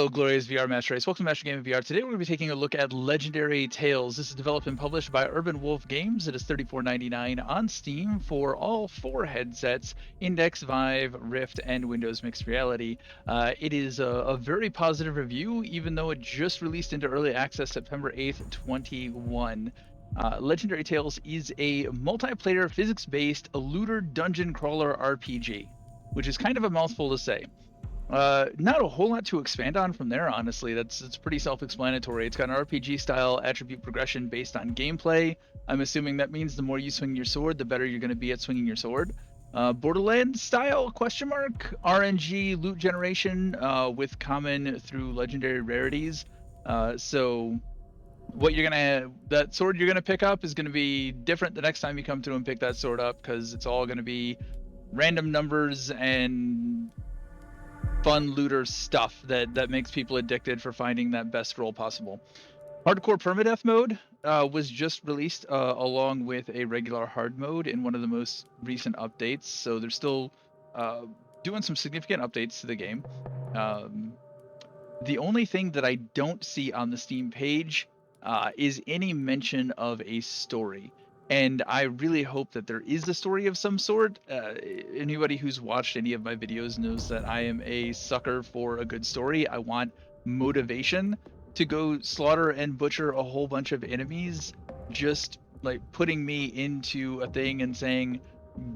Hello, glorious VR Master Race. Welcome to Master Game of VR. Today we're going to be taking a look at Legendary Tales. This is developed and published by Urban Wolf Games. It is $34.99 on Steam for all 4 headsets, Index, Vive, Rift, and Windows Mixed Reality. It is a very positive review, even though it just released into early access September 8th, 21. Legendary Tales is a multiplayer, physics-based looter dungeon crawler RPG, which is kind of a mouthful to say. Not a whole lot to expand on from there, honestly. It's pretty self-explanatory. It's got an RPG style attribute progression based on gameplay. I'm assuming that means the more you swing your sword, the better you're going to be at swinging your sword. Borderlands style ? RNG loot generation with common through legendary rarities. So what that sword you're gonna pick up is gonna be different the next time you come through and pick that sword up, because it's all gonna be random numbers and fun looter stuff that makes people addicted for finding that best roll possible. Hardcore permadeath mode was just released along with a regular hard mode in one of the most recent updates, so they're still doing some significant updates to the game. The only thing that I don't see on the Steam page is any mention of a story. And I really hope that there is a story of some sort. Anybody who's watched any of my videos knows that I am a sucker for a good story. I want motivation to go slaughter and butcher a whole bunch of enemies. Just like putting me into a thing and saying,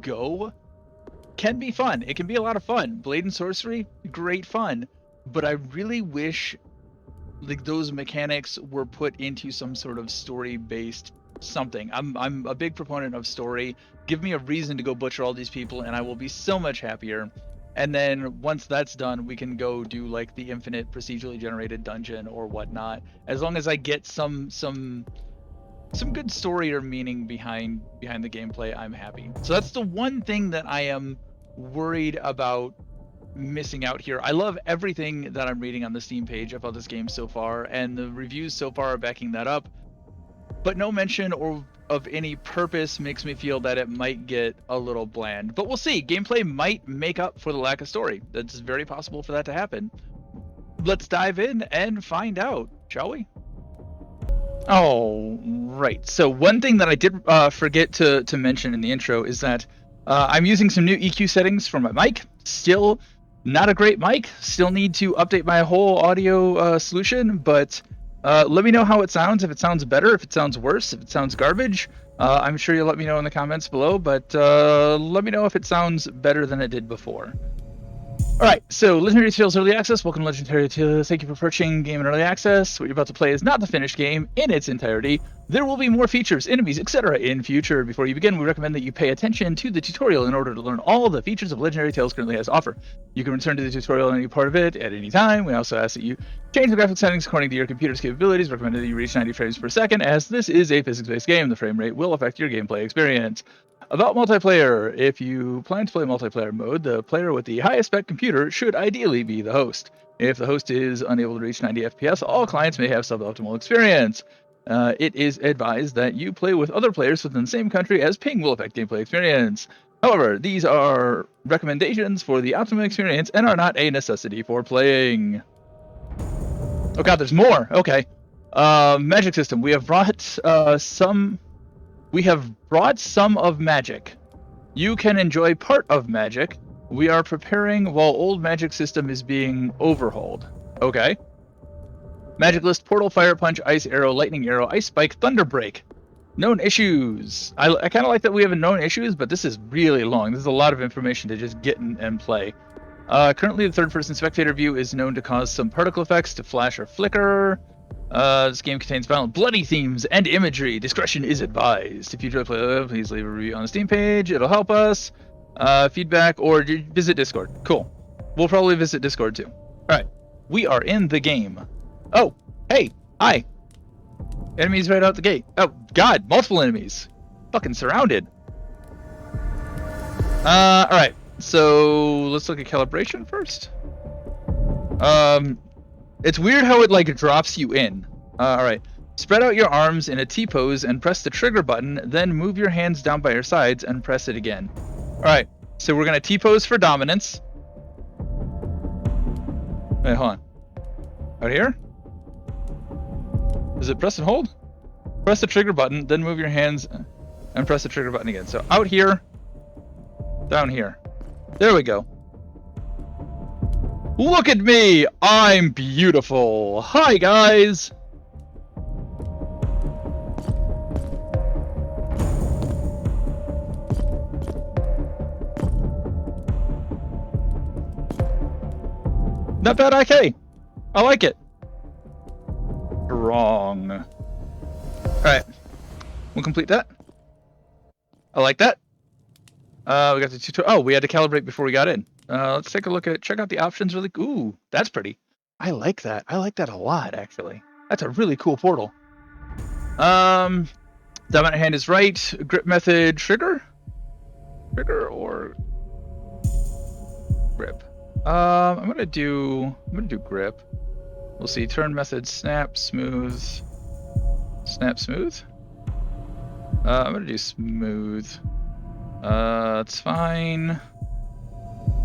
go, can be fun. It can be a lot of fun. Blade and sorcery, great fun. But I really wish like those mechanics were put into some sort of story-based something. I'm a big proponent of story. Give me a reason to go butcher all these people and I will be so much happier. And then once that's done, we can go do like the infinite procedurally generated dungeon or whatnot. As long as I get some good story or meaning behind the gameplay, I'm happy. So that's the one thing that I am worried about missing out here. I love everything that I'm reading on the Steam page about this game so far, and the reviews so far are backing that up. But no mention or of any purpose makes me feel that it might get a little bland. But we'll see. Gameplay might make up for the lack of story. That's very possible for that to happen. Let's dive in and find out, shall we? Oh, right. So one thing that I did forget to mention in the intro is that I'm using some new EQ settings for my mic. Still not a great mic. Still need to update my whole audio solution, but let me know how it sounds, if it sounds better, if it sounds worse, if it sounds garbage. I'm sure you'll let me know in the comments below, but let me know if it sounds better than it did before. Alright, so Legendary Tales Early Access. Welcome to Legendary Tales. Thank you for purchasing Game in Early Access. What you're about to play is not the finished game in its entirety. There will be more features, enemies, etc. in future. Before you begin, we recommend that you pay attention to the tutorial in order to learn all the features of Legendary Tales currently has to offer. You can return to the tutorial on any part of it at any time. We also ask that you change the graphic settings according to your computer's capabilities. Recommended that you reach 90 frames per second, as this is a physics-based game. The frame rate will affect your gameplay experience. About multiplayer, if you plan to play multiplayer mode, the player with the highest spec computer should ideally be the host. If the host is unable to reach 90 FPS, all clients may have suboptimal experience. It is advised that you play with other players within the same country, as ping will affect gameplay experience. However, these are recommendations for the optimum experience and are not a necessity for playing. Oh god, there's more! Okay. Magic system. We have brought some of magic. You can enjoy part of magic. We are preparing while old magic system is being overhauled. Okay. Magic list: Portal, Fire Punch, Ice Arrow, Lightning Arrow, Ice Spike, Thunder Break. Known issues. I kind of like that we have a known issues, but this is really long. This is a lot of information to just get in and play. Currently, the third-person spectator view is known to cause some particle effects to flash or flicker. This game contains violent, bloody themes and imagery. Discretion is advised. If you enjoy play, please leave a review on the Steam page. It'll help us. Feedback or visit Discord. Cool. We'll probably visit Discord too. All right. We are in the game. Oh, hey, hi. Enemies right out the gate. Oh, God, multiple enemies. Fucking surrounded. All right. So let's look at calibration first. It's weird how it like drops you in. All right. Spread out your arms in a T-pose and press the trigger button, then move your hands down by your sides and press it again. All right. So we're gonna T-pose for dominance. Wait, hold on. Out here? Is it press and hold? Press the trigger button, then move your hands and press the trigger button again. So out here, down here. There we go. Look at me! I'm beautiful! Hi, guys! Not bad, IK. I like it. Wrong. Alright. We'll complete that. I like that. We got the tutorial. Oh, we had to calibrate before we got in. Let's take a look at, check out the options really. Ooh, that's pretty. I like that. I like that a lot, actually. That's a really cool portal. Dominant hand is right. Grip method, trigger? Trigger or grip? I'm gonna do grip. We'll see. Turn method, snap, smooth. Snap, smooth? I'm gonna do smooth. It's fine.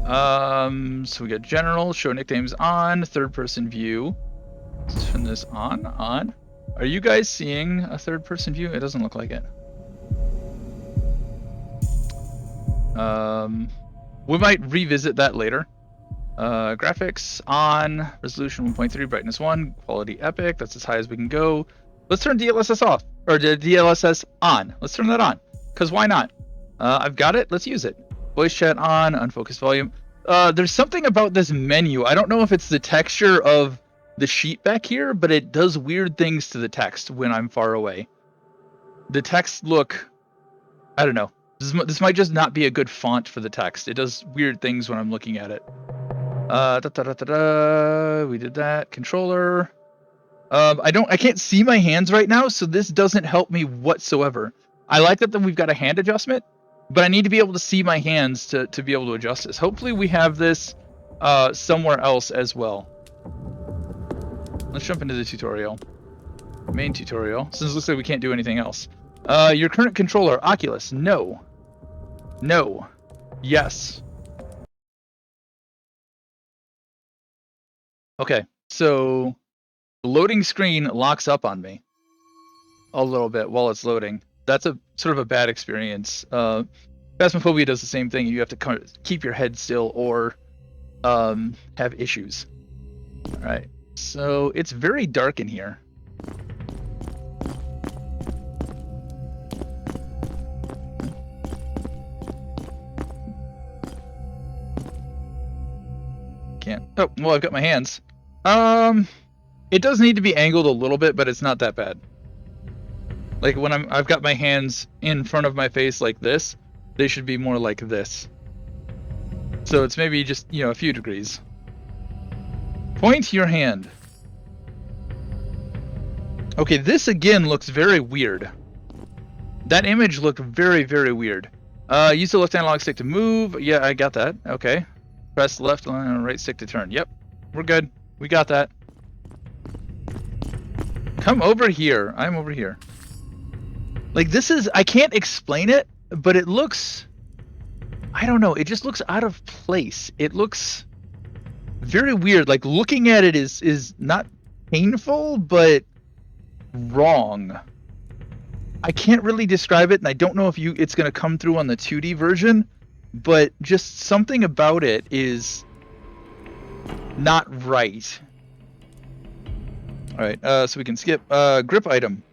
So we got general, show nicknames on, third person view. Let's turn this on. Are you guys seeing a third person view? It doesn't look like it. We might revisit that later. Graphics on, resolution 1.3, brightness 1, quality epic, that's as high as we can go. Let's turn DLSS off, or DLSS on. Let's turn that on, because why not? I've got it, let's use it. Voice chat on, unfocused volume. There's something about this menu. I don't know if it's the texture of the sheet back here, but it does weird things to the text when I'm far away. The text look, I don't know. This might just not be a good font for the text. It does weird things when I'm looking at it. We did that. Controller. I can't see my hands right now, so this doesn't help me whatsoever. I like that we've got a hand adjustment, but I need to be able to see my hands to be able to adjust this. Hopefully we have this somewhere else as well. Let's jump into the tutorial. Main tutorial, since it looks like we can't do anything else. Your current controller, Oculus, no. No. Yes. Okay, so the loading screen locks up on me a little bit while it's loading. That's a sort of a bad experience. Phasmophobia does the same thing. You have to keep your head still or have issues. All right, so it's very dark in here. Can't. Oh, well, I've got my hands. It does need to be angled a little bit, but it's not that bad. Like when I've got my hands in front of my face like this, they should be more like this. So it's maybe just, you know, a few degrees. Point your hand. Okay, this again looks very weird. That image looked very, very weird. Use the left analog stick to move. Yeah, I got that. Okay. Press left and right stick to turn. Yep, we're good. We got that. Come over here. I'm over here. Like this is, I can't explain it, but it looks, I don't know, it just looks out of place. It looks very weird. Like looking at it is not painful, but wrong. I can't really describe it, and I don't know if it's going to come through on the 2D version, but just something about it is not right. All right, so we can skip grip item.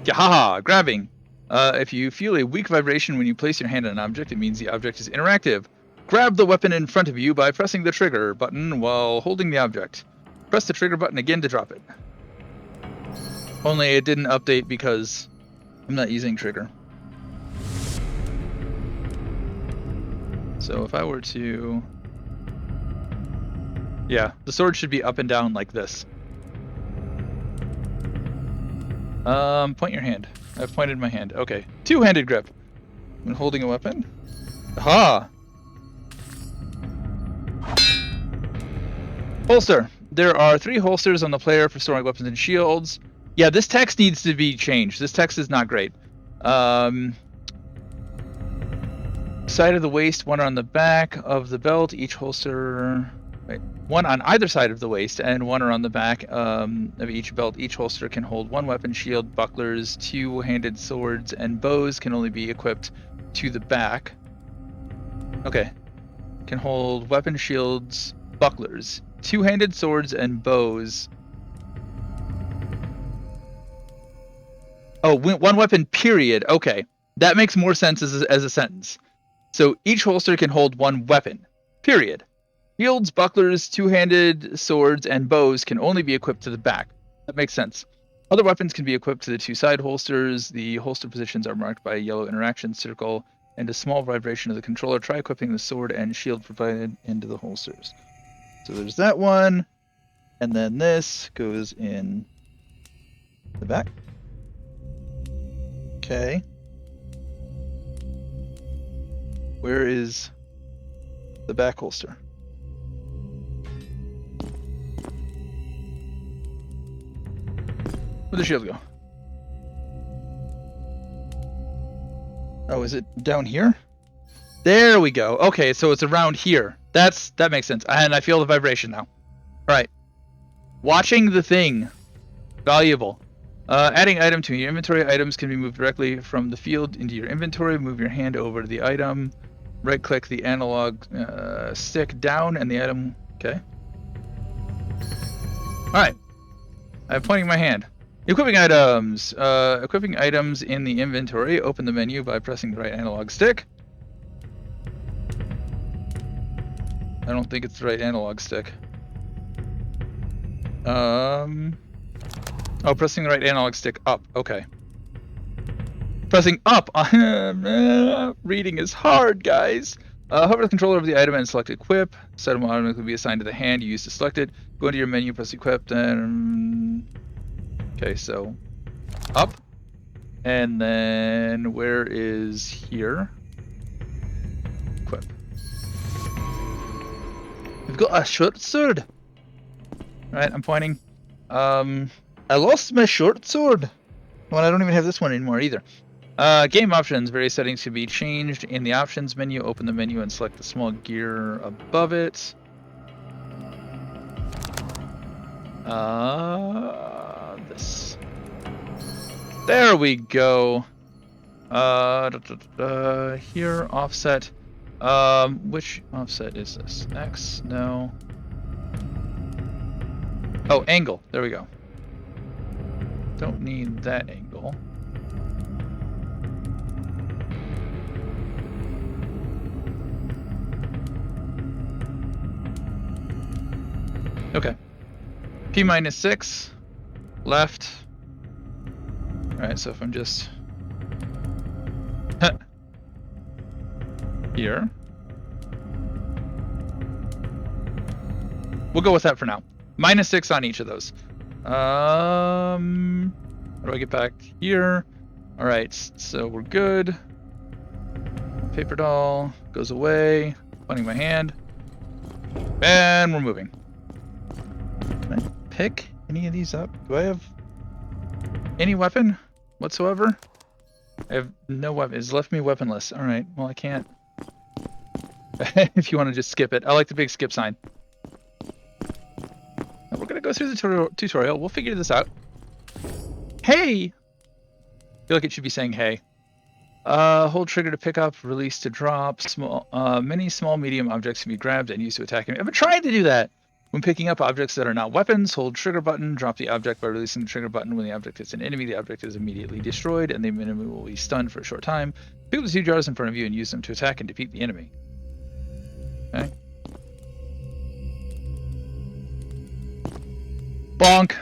Haha, grabbing. If you feel a weak vibration when you place your hand on an object, it means the object is interactive. Grab the weapon in front of you by pressing the trigger button while holding the object. Press the trigger button again to drop it. Only it didn't update because I'm not using trigger. So if I were to... Yeah, the sword should be up and down like this. Point your hand. I've pointed my hand. Okay. Two-handed grip. When holding a weapon. Aha! Holster. There are 3 holsters on the player for storing weapons and shields. Yeah, this text needs to be changed. This text is not great. Side of the waist, one on the back of the belt. Each holster one on either side of the waist and one around the back of each belt. Each holster can hold one weapon, shield, bucklers, two-handed swords, and bows can only be equipped to the back. Okay. Can hold weapon, shields, bucklers, two-handed swords, and bows. Oh, one weapon, period. Okay. That makes more sense as a sentence. So each holster can hold one weapon, period. Shields, bucklers, two-handed swords, and bows can only be equipped to the back. That makes sense. Other weapons can be equipped to the two side holsters. The holster positions are marked by a yellow interaction circle and a small vibration of the controller. Try equipping the sword and shield provided into the holsters. So there's that one. And then this goes in the back. Okay. Where is the back holster? Where'd the shield go? Oh, is it down here? There we go. Okay, so it's around here. That makes sense. And I feel the vibration now. All right. Watching the thing. Valuable. Adding item to your inventory. Items can be moved directly from the field into your inventory. Move your hand over to the item. Right-click the analog stick down and the item. Okay. All right. I'm pointing my hand. Equipping items. Equipping items in the inventory. Open the menu by pressing the right analog stick. I don't think it's the right analog stick. Oh, pressing the right analog stick up. Okay. Pressing up. Reading is hard, guys. Hover the controller over the item and select equip. This item will automatically be assigned to the hand you use to select it. Go into your menu, press equip, then... Okay, so up. And then where is here? Equip. We've got a short sword. Alright, I'm pointing. I lost my short sword. Well, I don't even have this one anymore either. Game options. Various settings can be changed. In the options menu, open the menu and select the small gear above it. This. There we go. Here, offset. Which offset is this? X? No. Oh, angle. There we go. Don't need that angle. Okay. P-6. Left. Alright, so if I'm just... here. We'll go with that for now. -6 on each of those. How do I get back here? Alright, so we're good. Paper doll goes away. Pointing my hand. And we're moving. Can I pick any of these up? Do I have any weapon whatsoever? I have no weapon. It's left me weaponless. Alright, well I can't. If you want to just skip it. I like the big skip sign. We're going to go through the tutorial. We'll figure this out. Hey! I feel like it should be saying hey. Hold trigger to pick up, release to drop. Many small, medium objects can be grabbed and used to attack him. I've been trying to do that. When picking up objects that are not weapons, hold trigger button, drop the object by releasing the trigger button. When the object hits an enemy, the object is immediately destroyed and the enemy will be stunned for a short time. Pick up the 2 jars in front of you and use them to attack and defeat the enemy. Okay. Bonk.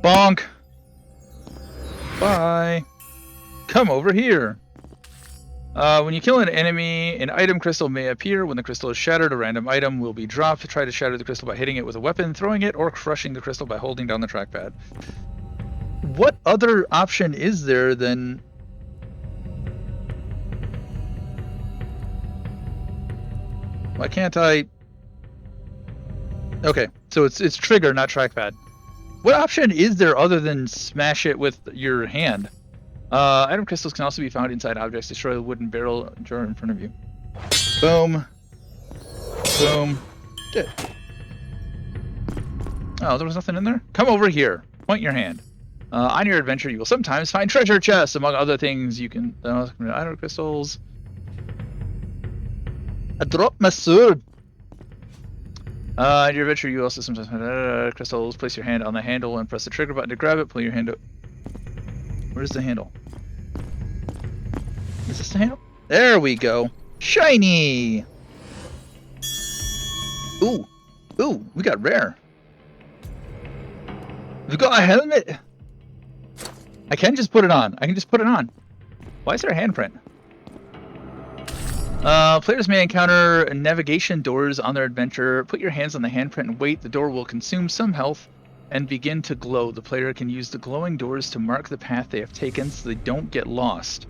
Bonk. Bye. Come over here. When you kill an enemy, an item crystal may appear. When the crystal is shattered, a random item will be dropped. Try to shatter the crystal by hitting it with a weapon, throwing it, or crushing the crystal by holding down the trackpad. What other option is there than... Why can't I... Okay, so it's trigger, not trackpad. What option is there other than smash it with your hand? Item crystals can also be found inside objects. Destroy the wooden barrel jar in front of you. Boom. Boom. Good. Oh, there was nothing in there? Come over here. Point your hand. On your adventure, you will sometimes find treasure chests. Among other things, you can... item crystals. I dropped my sword. In your adventure, you also sometimes find crystals. Place your hand on the handle and press the trigger button to grab it. Pull your hand up. Where's the handle? Is this the handle? There we go. Shiny! Ooh. Ooh, we got rare. We got a helmet! I can just put it on. I can just put it on. Why is there a handprint? Players may encounter navigation doors on their adventure. Put your hands on the handprint and wait. The door will consume some health and begin to glow. The player can use the glowing doors to mark the path they have taken so they don't get lost.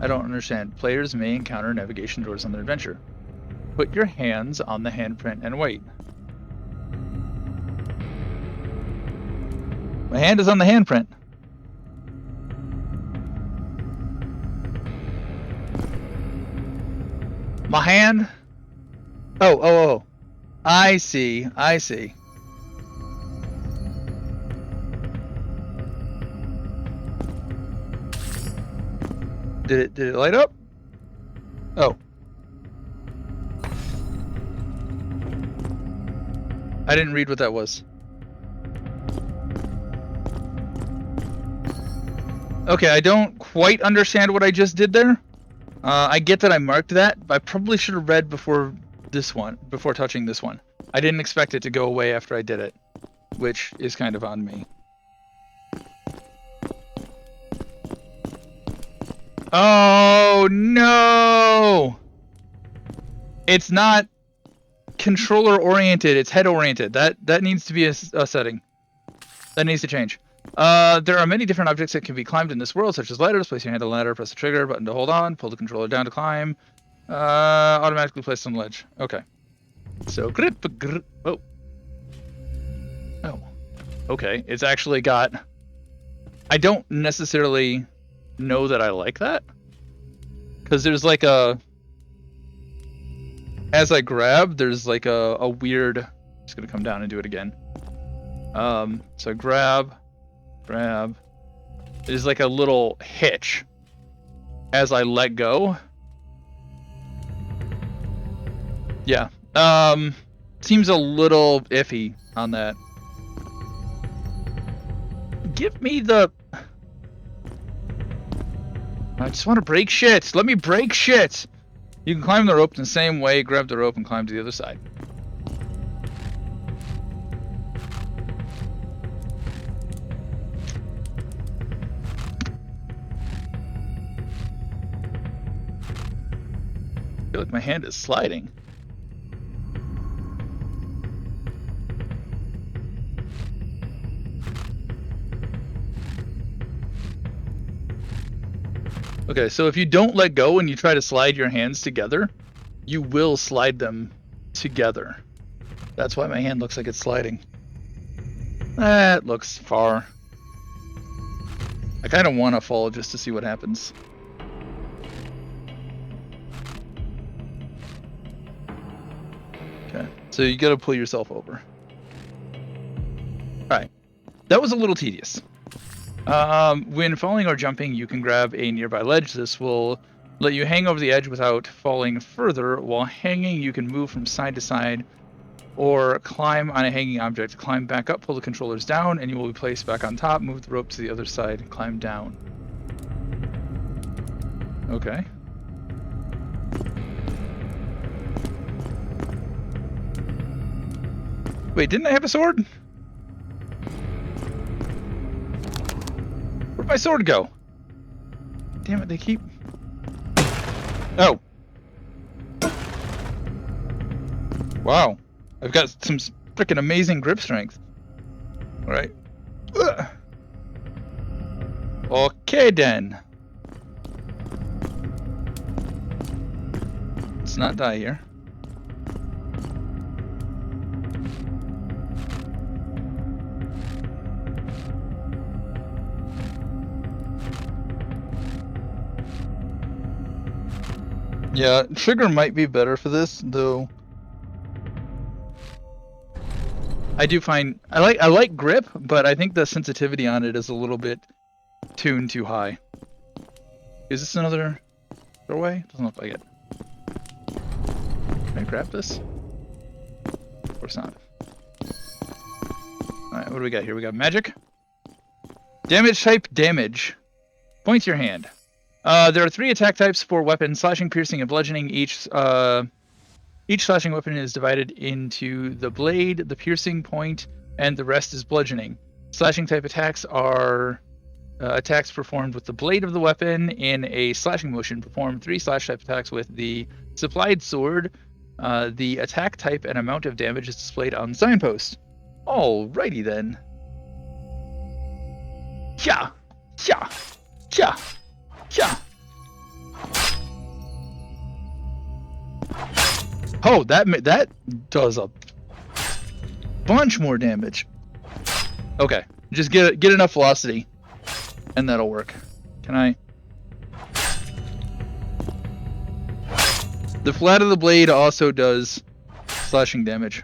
I don't understand. Players may encounter navigation doors on their adventure. Put your hands on the handprint and wait. My hand is on the handprint. My hand? Oh. I see. Did it light up? Oh. I didn't read what that was. Okay, I don't quite understand what I just did there. I get that I marked that, but I probably should have read before touching this one. I didn't expect it to go away after I did it, which is kind of on me. Oh no! It's not controller oriented, it's head oriented. That needs to be a setting. That needs to change. There are many different objects that can be climbed in this world, such as ladders. Place your hand on the ladder, press the trigger button to hold on, pull the controller down to climb. Automatically placed on the ledge. Okay. So, oh. Oh. Okay, it's actually got... I don't necessarily know that I like that. Because there's like a... As I grab, there's like a weird... I'm just going to come down and do it again. So grab. There's like a little hitch as I let go. Yeah. Seems a little iffy on that. Give me the... I just want to break shit. Let me break shit. You can climb the rope in the same way. Grab the rope and climb to the other side. I feel like my hand is sliding. Okay, so if you don't let go and you try to slide your hands together, you will slide them together. That's why my hand looks like it's sliding. That looks far. I kind of want to fall just to see what happens. Okay, so you gotta pull yourself over. Alright, that was a little tedious. When falling or jumping, you can grab a nearby ledge. This will let you hang over the edge without falling further. While hanging, you can move from side to side or climb on a hanging object. Climb back up, pull the controllers down, and you will be placed back on top. Move the rope to the other side, climb down. Okay. Wait, didn't I have a sword? Where'd my sword go? Damn it, they keep... Oh. Wow. I've got some freaking amazing grip strength. Alright. Okay then. Let's not die here. Yeah, trigger might be better for this, though. I do find I like grip, but I think the sensitivity on it is a little bit tuned too high. Is this another doorway? Doesn't look like it. Can I grab this? Of course not. Alright, what do we got here? We got magic. Damage type, damage. Point your hand. There are 3 attack types for weapons: slashing, piercing, and bludgeoning. Each slashing weapon is divided into the blade, the piercing point, and the rest is bludgeoning. Slashing type attacks are attacks performed with the blade of the weapon in a slashing motion. Perform 3 slash type attacks with the supplied sword. The attack type and amount of damage is displayed on the signpost. Alrighty then. Yeah, yeah, yeah, yeah. Oh, that does a bunch more damage. Okay, just get enough velocity, and that'll work. Can I? The flat of the blade also does slashing damage.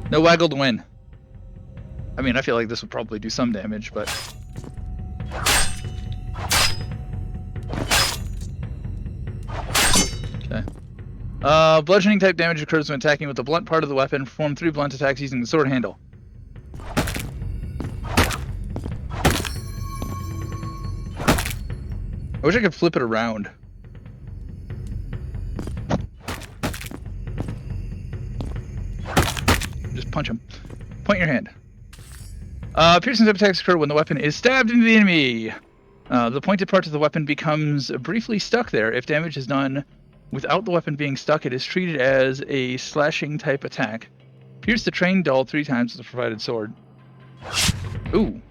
No waggle to win. I mean, I feel like this would probably do some damage, but... Okay. Bludgeoning type damage occurs when attacking with the blunt part of the weapon. Perform 3 blunt attacks using the sword handle. I wish I could flip it around. Just punch him. Point your hand. Piercing type attacks occur when the weapon is stabbed into the enemy. The pointed part of the weapon becomes briefly stuck there. If damage is done without the weapon being stuck, it is treated as a slashing type attack. Pierce the trained dull 3 times with the provided sword. Ooh.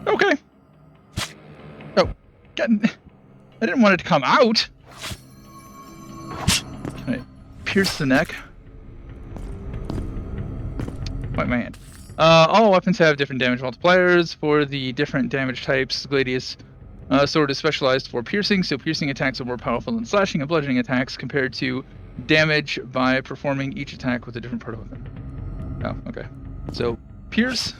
Okay. Oh, God. I didn't want it to come out. Can I pierce the neck? Point my hand. All weapons have different damage multipliers for the different damage types. Gladius sword is specialized for piercing, so piercing attacks are more powerful than slashing and bludgeoning attacks compared to damage by performing each attack with a different part of the weapon. Oh, okay. So, pierce.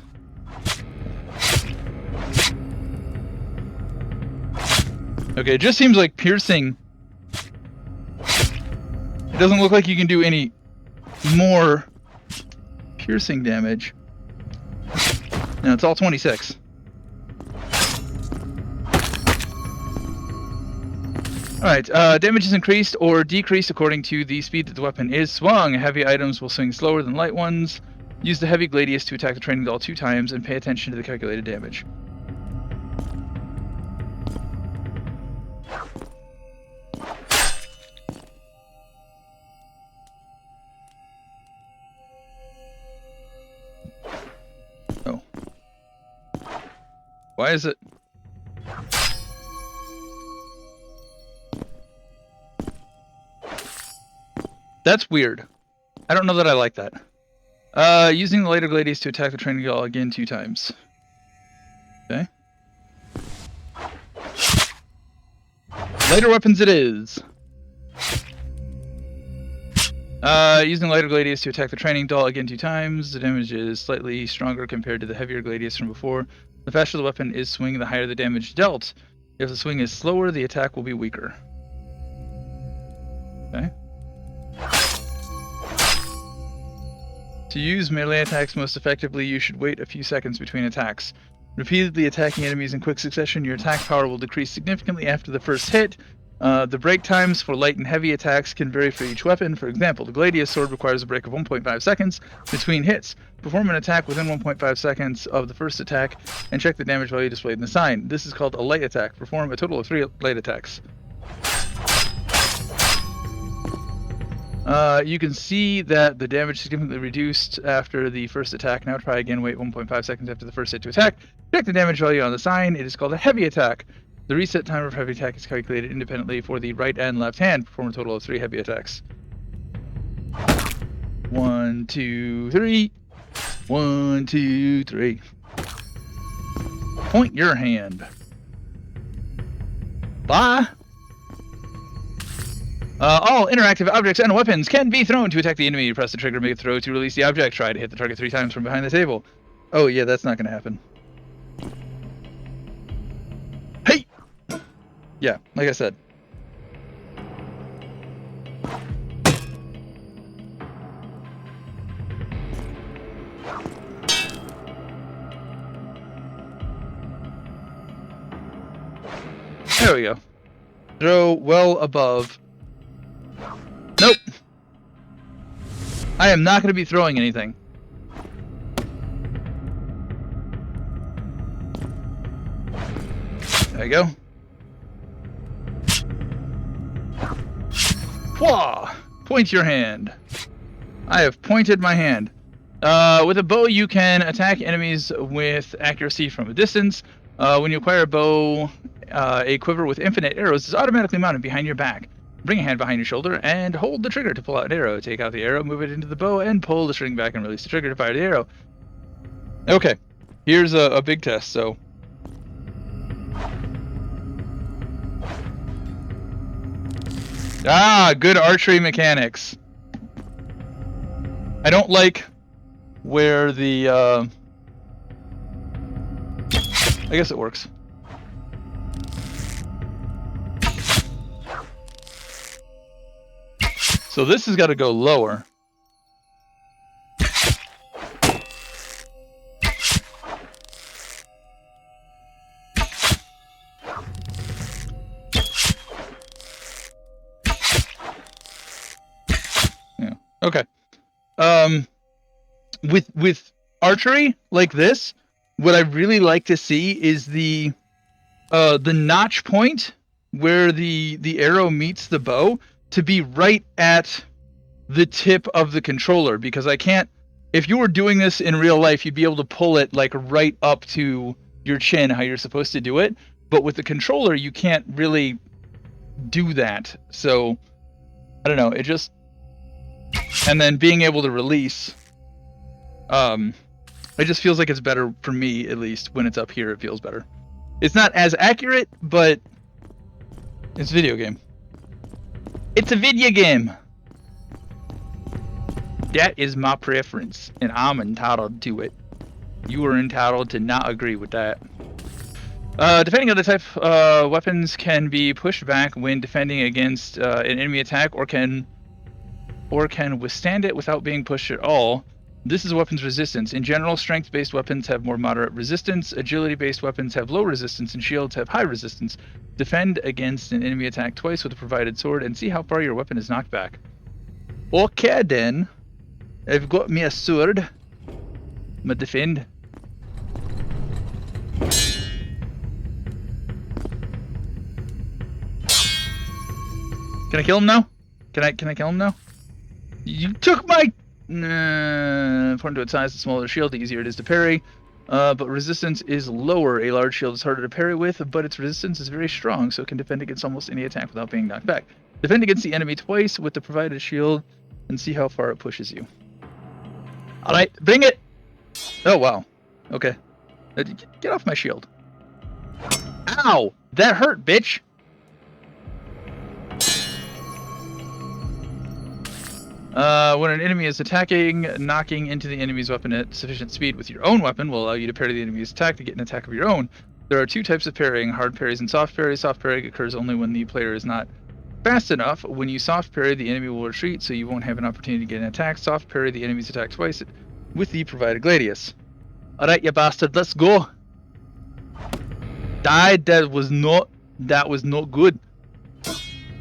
Okay, it just seems like piercing... It doesn't look like you can do any more piercing damage. No, it's all 26. Alright, damage is increased or decreased according to the speed that the weapon is swung. Heavy items will swing slower than light ones. Use the heavy gladius to attack the training doll 2 times and pay attention to the calculated damage. Oh. Why is it? That's weird. I don't know that I like that. Using the later gladius to attack the training doll again 2 times. Okay. Later weapons it is. Using lighter gladius to attack the training doll again 2 times. The damage is slightly stronger compared to the heavier gladius from before. The faster the weapon is swinging, the higher the damage dealt. If the swing is slower, the attack will be weaker. Okay. To use melee attacks most effectively, you should wait a few seconds between attacks. Repeatedly attacking enemies in quick succession, your attack power will decrease significantly after the first hit. The break times for light and heavy attacks can vary for each weapon. For example, the gladius sword requires a break of 1.5 seconds between hits. Perform an attack within 1.5 seconds of the first attack and check the damage value displayed in the sign. This is called a light attack. Perform a total of 3 light attacks. You can see that the damage significantly reduced after the first attack. Now try again, wait 1.5 seconds after the first hit to attack. Check the damage value on the sign. It is called a heavy attack. The reset timer for heavy attack is calculated independently for the right and left hand. Perform a total of 3 heavy attacks. 1, 2, 3. 1, 2, 3. Point your hand. Bye. All interactive objects and weapons can be thrown to attack the enemy. Press the trigger, make a throw to release the object. Try to hit the target 3 times from behind the table. Oh, yeah, that's not going to happen. Hey! Yeah, like I said. There we go. Throw well above. Nope. I am not going to be throwing anything. There you go. Whoa! Point your hand. I have pointed my hand. With a bow, you can attack enemies with accuracy from a distance. When you acquire a bow, a quiver with infinite arrows is automatically mounted behind your back. Bring a hand behind your shoulder and hold the trigger to pull out an arrow. Take out the arrow, move it into the bow, and pull the string back and release the trigger to fire the arrow. Okay, here's a big test, so... Ah, good archery mechanics. I don't like where the, I guess it works. So this has got to go lower. Yeah. Okay. With archery like this, what I really like to see is the notch point where the arrow meets the bow to be right at the tip of the controller, because I can't, if you were doing this in real life, you'd be able to pull it like right up to your chin how you're supposed to do it, but with the controller you can't really do that. So I don't know, it just, and then being able to release, it just feels like it's better for me, at least when it's up here. It feels better. It's not as accurate, but it's a video game. It's a video game. That is my preference, and I'm entitled to it. You are entitled to not agree with that. Defending other type weapons can be pushed back when defending against an enemy attack, or can withstand it without being pushed at all. This is weapons resistance. In general, strength-based weapons have more moderate resistance, agility-based weapons have low resistance, and shields have high resistance. Defend against an enemy attack twice with a provided sword and see how far your weapon is knocked back. Okay then. I've got me a sword. I'ma defend. Can I kill him now? Can I kill him now? You took my... according to its size, the smaller the shield, the easier it is to parry. But resistance is lower. A large shield is harder to parry with, but its resistance is very strong, so it can defend against almost any attack without being knocked back. Defend against the enemy twice with the provided shield, and see how far it pushes you. Alright, bring it! Oh, wow. Okay. Get off my shield. Ow! That hurt, bitch! When an enemy is attacking, knocking into the enemy's weapon at sufficient speed with your own weapon will allow you to parry the enemy's attack to get an attack of your own. There are two types of parrying, hard parries and soft parries. Soft parrying occurs only when the player is not fast enough. When you soft parry, the enemy will retreat, so you won't have an opportunity to get an attack. Soft parry the enemy's attack twice with the provided gladius. Alright, you bastard, let's go. Died, that was not good.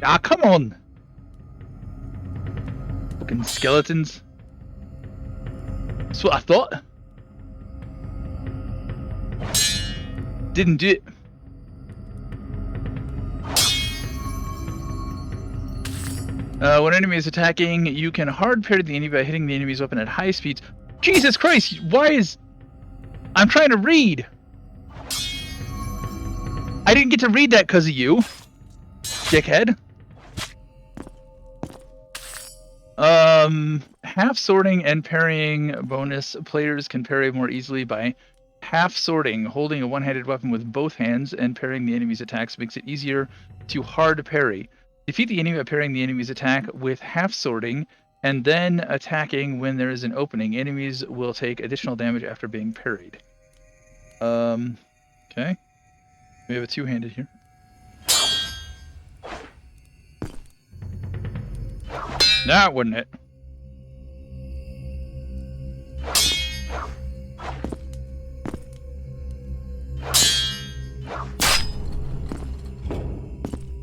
Ah, come on. Fucking skeletons. That's what I thought. Didn't do it. When an enemy is attacking, you can hard parry the enemy by hitting the enemy's weapon at high speeds. Jesus Christ, why is... I'm trying to read. I didn't get to read that because of you, dickhead. Half sorting and parrying bonus. Players can parry more easily by half swording. Holding a one-handed weapon with both hands and parrying the enemy's attacks makes it easier to hard parry. Defeat the enemy by parrying the enemy's attack with half swording and then attacking when there is an opening. Enemies will take additional damage after being parried. Okay. We have a two-handed here. That wouldn't it.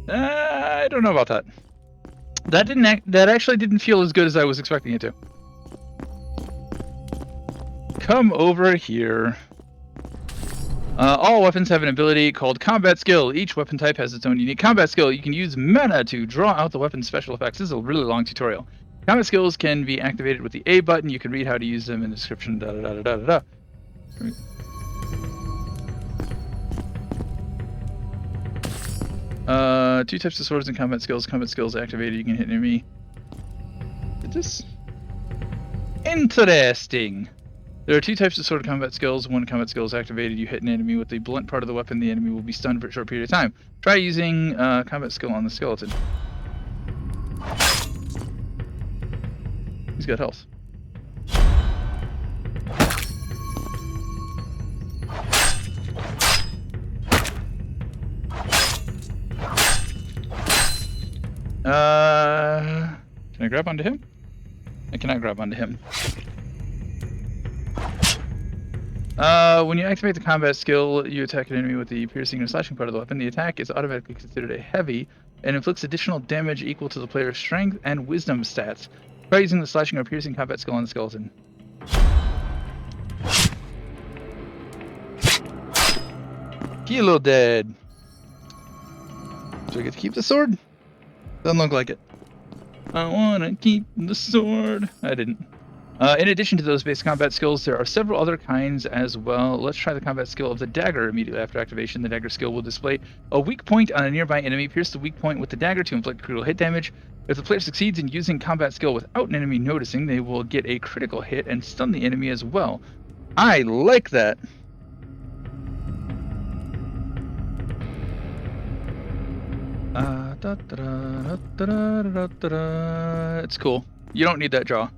I don't know about that. That actually didn't feel as good as I was expecting it to. Come over here. All weapons have an ability called Combat Skill. Each weapon type has its own unique combat skill. You can use mana to draw out the weapon's special effects. This is a really long tutorial. Combat skills can be activated with the A button. You can read how to use them in the description. Two types of swords and combat skills. Combat skills activated. You can hit an enemy. Is this interesting? There are two types of sword combat skills. One combat skill is activated. You hit an enemy with the blunt part of the weapon. The enemy will be stunned for a short period of time. Try using combat skill on the skeleton. He's got health. Can I grab onto him? I cannot grab onto him. When you activate the combat skill, you attack an enemy with the piercing and slashing part of the weapon. The attack is automatically considered a heavy and inflicts additional damage equal to the player's strength and wisdom stats. Try using the slashing or piercing combat skill on the skeleton. Kilo dead. Do I get to keep the sword? Doesn't look like it. I wanna keep the sword. I didn't. In addition to those base combat skills, there are several other kinds as well. Let's try the combat skill of the dagger. Immediately after activation, the dagger skill will display a weak point on a nearby enemy. Pierce the weak point with the dagger to inflict critical hit damage. If the player succeeds in using combat skill without an enemy noticing, they will get a critical hit and stun the enemy as well. I like that. It's cool. You don't need that draw.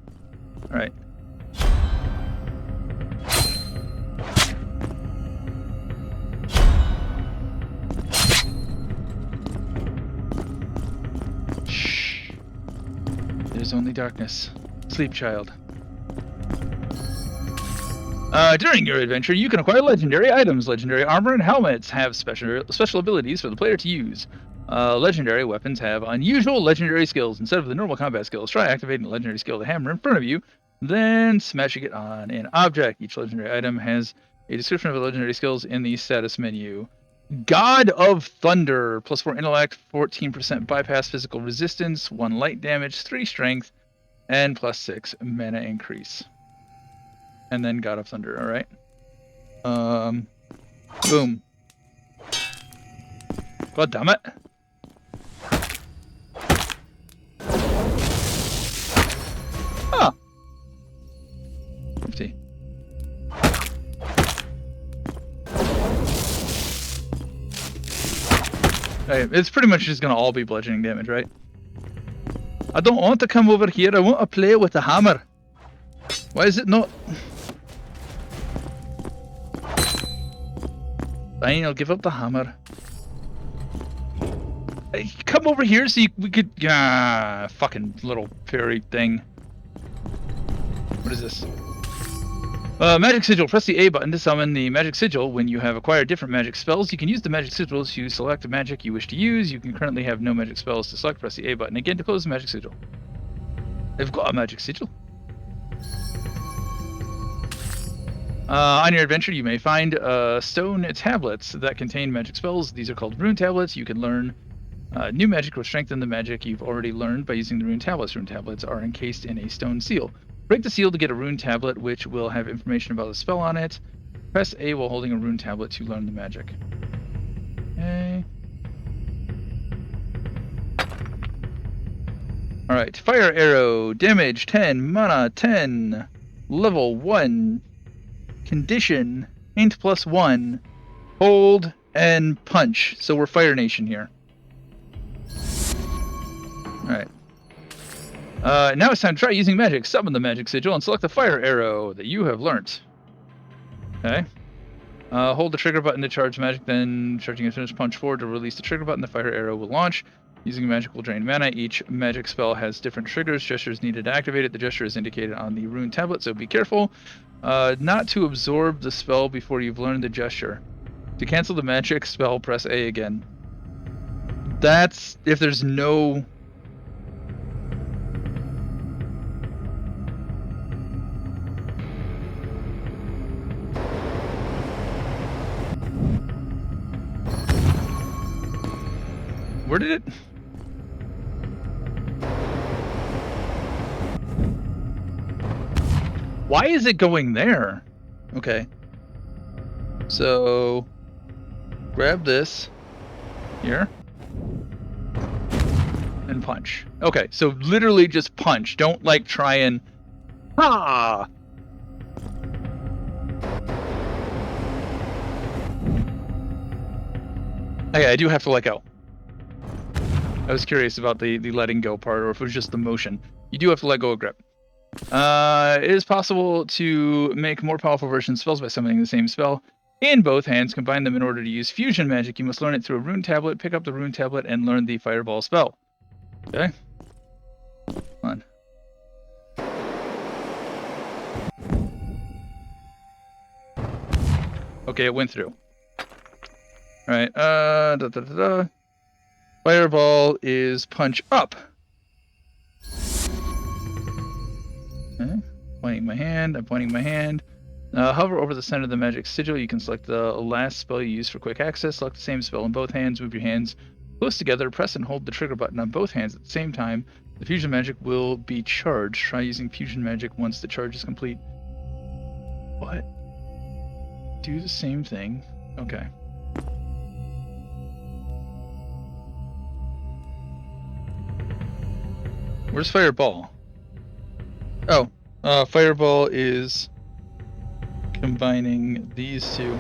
Alright. Shh. There's only darkness. Sleep, child. During your adventure, you can acquire legendary items. Legendary armor and helmets have special abilities for the player to use. Legendary weapons have unusual legendary skills instead of the normal combat skills. Try activating the legendary skill of the hammer in front of you, then smashing it on an object. Each legendary item has a description of the legendary skills in the status menu. God of Thunder, plus 4 intellect, 14% bypass physical resistance, 1 light damage, 3 strength, and plus 6 mana increase. And then God of Thunder, alright. Boom. God damn it. Huh. 50. Right, it's pretty much just gonna all be bludgeoning damage, right? I don't want to come over here, I want to play with the hammer. Why is it not? Fine, I'll give up the hammer. Hey, come over here so we could... fucking little fairy thing. What is this? Magic Sigil. Press the A button to summon the Magic Sigil. When you have acquired different magic spells, you can use the Magic Sigil to select the magic you wish to use. You can currently have no magic spells to select. Press the A button again to close the Magic Sigil. I've got a Magic Sigil. On your adventure, you may find stone tablets that contain magic spells. These are called rune tablets. You can learn new magic or strengthen the magic you've already learned by using the rune tablets. Rune tablets are encased in a stone seal. Break the seal to get a rune tablet, which will have information about the spell on it. Press A while holding a rune tablet to learn the magic. Okay. Alright, fire arrow, damage 10, mana 10, level 1, condition Paint +1, hold, and punch. So we're Fire Nation here. Alright. Now it's time to try using magic. Summon the magic sigil and select the fire arrow that you have learnt. Okay. Hold the trigger button to charge magic, then charging a finished punch forward to release the trigger button. The fire arrow will launch. Using magic will drain mana. Each magic spell has different triggers. Gestures needed to activate it. The gesture is indicated on the rune tablet, so be careful. Not to absorb the spell before you've learned the gesture. To cancel the magic spell, press A again. That's if there's no... Where did it... Why is it going there? Okay. So... grab this. Here. And punch. Okay, so literally just punch. Don't, like, try and... Ah! Okay, I do have to let go. I was curious about the letting go part, or if it was just the motion. You do have to let go of grip. It is possible to make more powerful versions of spells by summoning the same spell in both hands. Combine them in order to use fusion magic. You must learn it through a rune tablet. Pick up the rune tablet and learn the fireball spell. Okay. Come on. Okay, it went through. Alright, Fireball is punch up. Okay. Pointing my hand. I'm pointing my hand. Hover over the center of the magic sigil. You can select the last spell you use for quick access. Select the same spell in both hands. Move your hands close together. Press and hold the trigger button on both hands at the same time. The fusion magic will be charged. Try using fusion magic once the charge is complete. What? Do the same thing. Okay. Where's Fireball? Oh, Fireball is combining these two.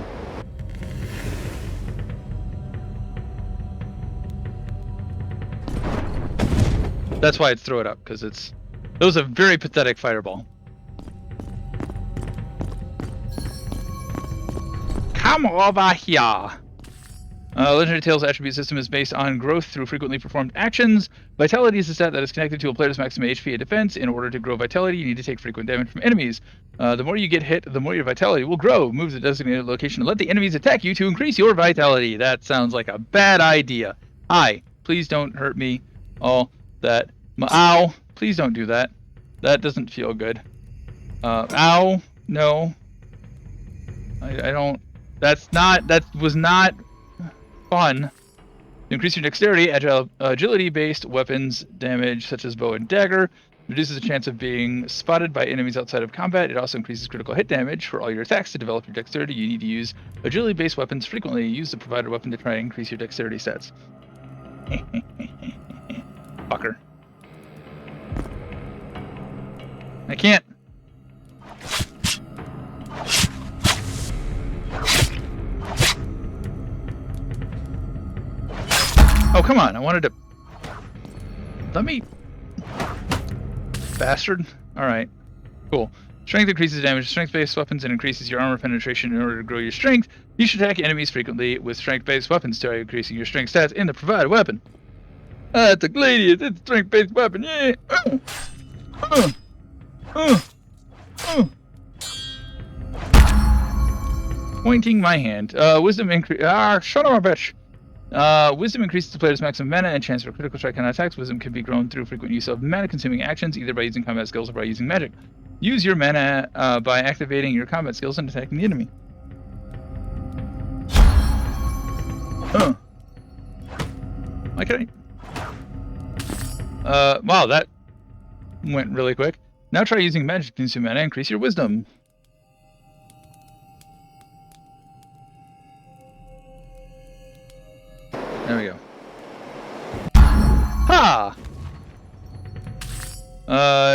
That's why it's throw it up, because it's... That was a very pathetic Fireball. Come over here! Legendary Tales attribute system is based on growth through frequently performed actions. Vitality is a stat that is connected to a player's maximum HP and defense. In order to grow vitality, you need to take frequent damage from enemies. The more you get hit, the more your vitality will grow. Move to the designated location and let the enemies attack you to increase your vitality. That sounds like a bad idea. Hi, please don't hurt me. All that. Ow! Please don't do that. That doesn't feel good. Ow! No. I don't... That was not... fun. To increase your dexterity, agility-based weapons damage such as bow and dagger reduces the chance of being spotted by enemies outside of combat. It also increases critical hit damage for all your attacks. To develop your dexterity, you need to use agility-based weapons frequently. Use the provided weapon to try and increase your dexterity stats. Fucker. I can't. Oh, come on. I wanted to... Let me... Bastard. Alright. Cool. Strength increases damage to strength-based weapons and increases your armor penetration in order to grow your strength. You should attack enemies frequently with strength-based weapons to increasing your strength stats in the provided weapon. It's a gladius. It's a strength-based weapon. Yeah. Pointing my hand. Wisdom increase... shut up, bitch. Wisdom increases the player's maximum mana and chance for critical strike on attacks. Wisdom can be grown through frequent use of mana-consuming actions, either by using combat skills or by using magic. Use your mana by activating your combat skills and attacking the enemy. Why can I... wow, that went really quick. Now try using magic to consume mana and increase your wisdom. There we go. Ha!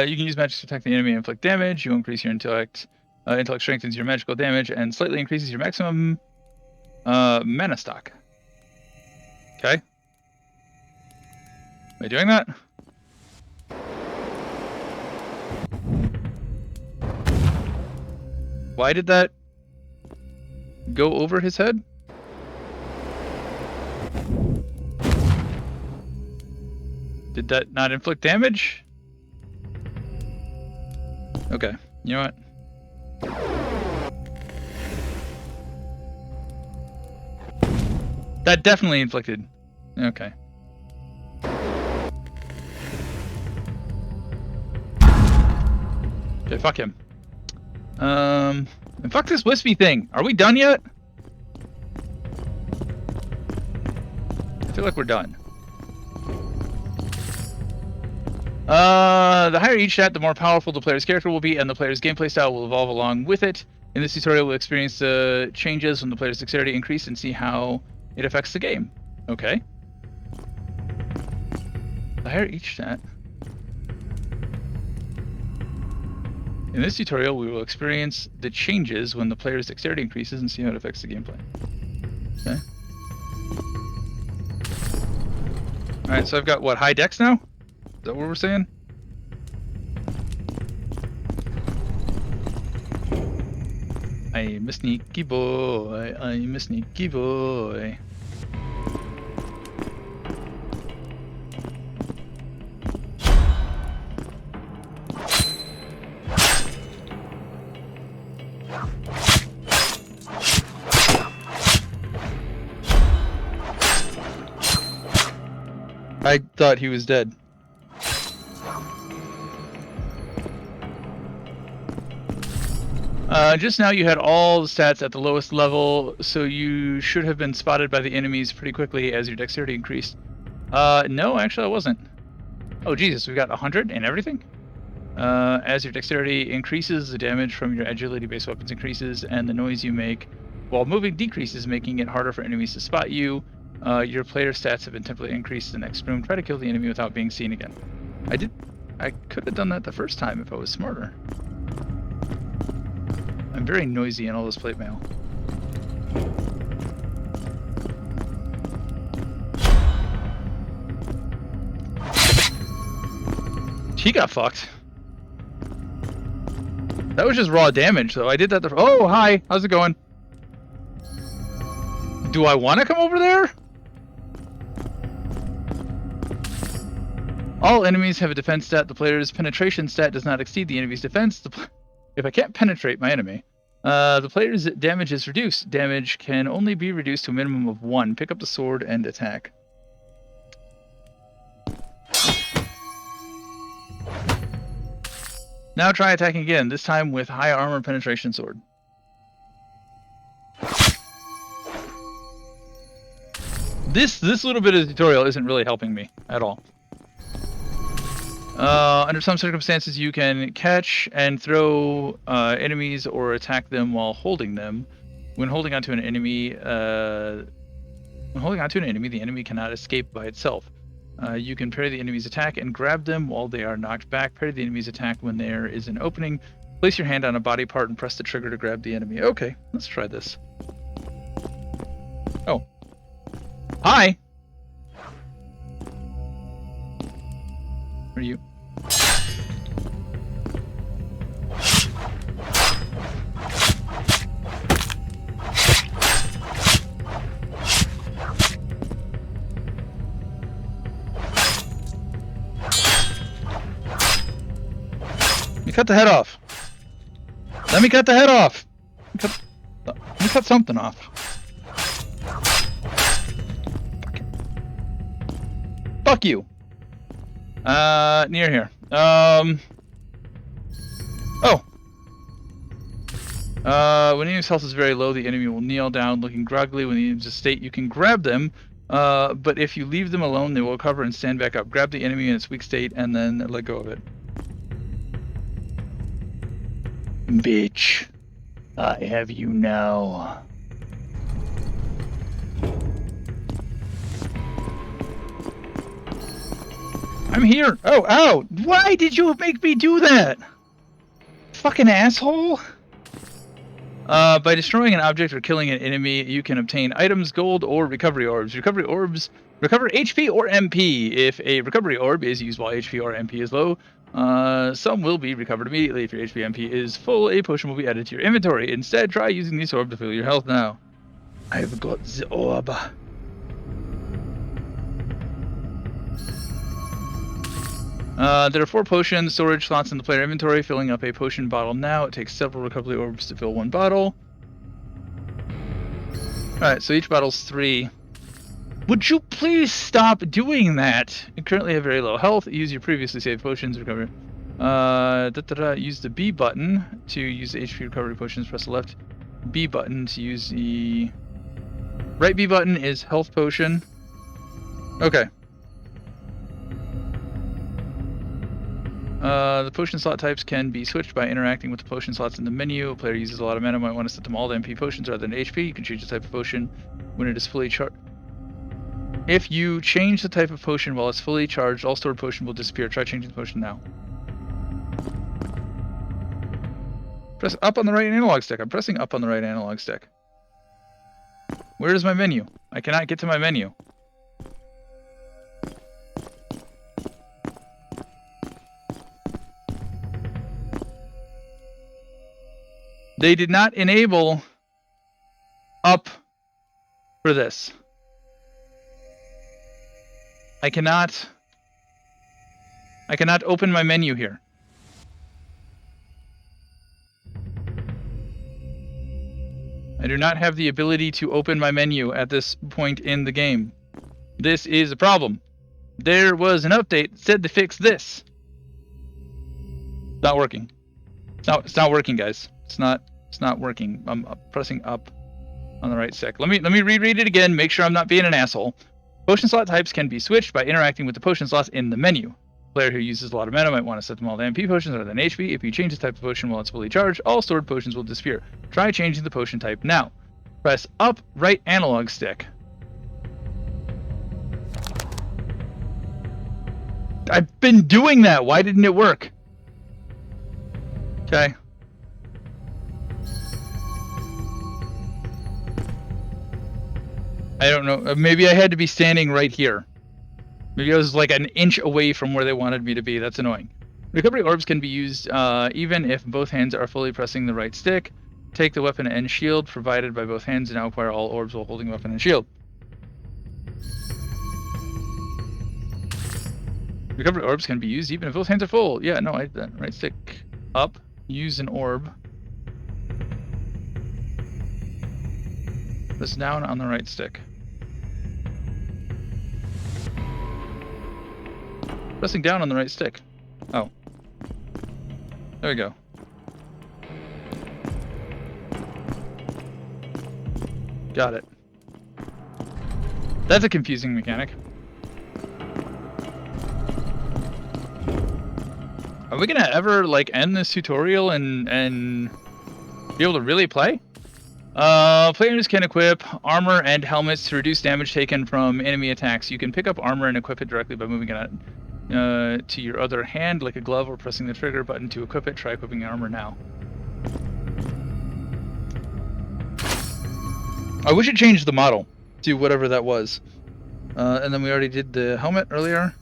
You can use magic to attack the enemy and inflict damage. You increase your intellect Intellect strengthens your magical damage and slightly increases your maximum mana stock. Okay. Am I doing that? Why did that go over his head? Did that not inflict damage? Okay, you know what? That definitely inflicted. Okay. Okay, fuck him. And fuck this wispy thing. Are we done yet? I feel like we're done. The higher each stat, the more powerful the player's character will be, and the player's gameplay style will evolve along with it. In this tutorial, we'll experience the changes when the player's dexterity increase and see how it affects the game. Okay. The higher each stat. In this tutorial, we will experience the changes when the player's dexterity increases and see how it affects the gameplay. Okay. Alright, so I've got, what, high dex now? Is that what we're saying? I'm a sneaky boy, I'm a sneaky boy. I thought he was dead. Just now you had all the stats at the lowest level, so you should have been spotted by the enemies pretty quickly as your dexterity increased. No, actually I wasn't. Oh Jesus, we got 100 and everything? As your dexterity increases, the damage from your agility-based weapons increases, and the noise you make while moving decreases, making it harder for enemies to spot you. Your player stats have been temporarily increased in the next room. Try to kill the enemy without being seen again. I could have done that the first time if I was smarter. I'm very noisy in all this plate mail. He got fucked. That was just raw damage, though. I did that. Oh, hi. How's it going? Do I want to come over there? All enemies have a defense stat. The player's penetration stat does not exceed the enemy's defense. If I can't penetrate my enemy, the player's damage is reduced. Damage can only be reduced to a minimum of 1. Pick up the sword and attack. Now try attacking again, this time with high armor penetration sword. This little bit of the tutorial isn't really helping me at all. Under some circumstances, you can catch and throw enemies or attack them while holding them. When holding onto an enemy, the enemy cannot escape by itself. You can parry the enemy's attack and grab them while they are knocked back. Parry the enemy's attack when there is an opening. Place your hand on a body part and press the trigger to grab the enemy. Okay, let's try this. Oh. Hi! Where are you? Let me cut the head off. Let me cut the head off. Let me cut something off. Fuck you. Near here. Oh. When the enemy's health is very low, the enemy will kneel down looking groggily. When the enemy's in a state, you can grab them. But if you leave them alone, they will recover and stand back up. Grab the enemy in its weak state and then let go of it. Bitch. I have you now. I'm here. Oh, ow. Why did you make me do that? Fucking asshole. By destroying an object or killing an enemy, you can obtain items, gold, or recovery orbs. Recovery orbs recover HP or MP. If a recovery orb is used while HP or MP is low, some will be recovered immediately. If your HP MP is full, a potion will be added to your inventory. Instead, try using this orb to fill your health now. I've got the orb. There are 4 potion storage slots in the player inventory. Filling up a potion bottle now. It takes several recovery orbs to fill one bottle. Alright, so each bottle's 3. Would you please stop doing that? You currently have very low health. Use your previously saved potions. Recover. Use the B button to use the HP recovery potions. Press the left B button to use the... Right B button is health potion. Okay. The potion slot types can be switched by interacting with the potion slots in the menu. A player uses a lot of mana, might want to set them all to MP potions rather than HP. You can change the type of potion when it is fully charged. If you change the type of potion while it's fully charged, all stored potion will disappear. Try changing the potion now. Press up on the right analog stick. I'm pressing up on the right analog stick. Where is my menu? I cannot get to my menu. They did not enable up for this. I cannot open my menu here. I do not have the ability to open my menu at this point in the game. This is a problem. There was an update that said to fix this. It's not working. It's not working, guys. It's not working. I'm pressing up on the right stick. Let me reread it again. Make sure I'm not being an asshole. Potion slot types can be switched by interacting with the potion slots in the menu. A player who uses a lot of mana might want to set them all to MP potions rather than HP. If you change the type of potion while it's fully charged, all stored potions will disappear. Try changing the potion type now. Press up right analog stick. I've been doing that. Why didn't it work? Okay. I don't know. Maybe I had to be standing right here. Maybe I was like an inch away from where they wanted me to be. That's annoying. Recovery orbs can be used even if both hands are fully pressing the right stick. Take the weapon and shield provided by both hands and now acquire all orbs while holding weapon and shield. Recovery orbs can be used even if both hands are full. Yeah, no, right stick up. Use an orb. Press down on the right stick. Pressing down on the right stick. Oh. There we go. Got it. That's a confusing mechanic. Are we gonna ever like end this tutorial and be able to really play? Players can equip armor and helmets to reduce damage taken from enemy attacks. You can pick up armor and equip it directly by moving it to your other hand like a glove or pressing the trigger button to equip it. Try equipping armor now. I wish it changed the model to whatever that was. And then we already did the helmet earlier.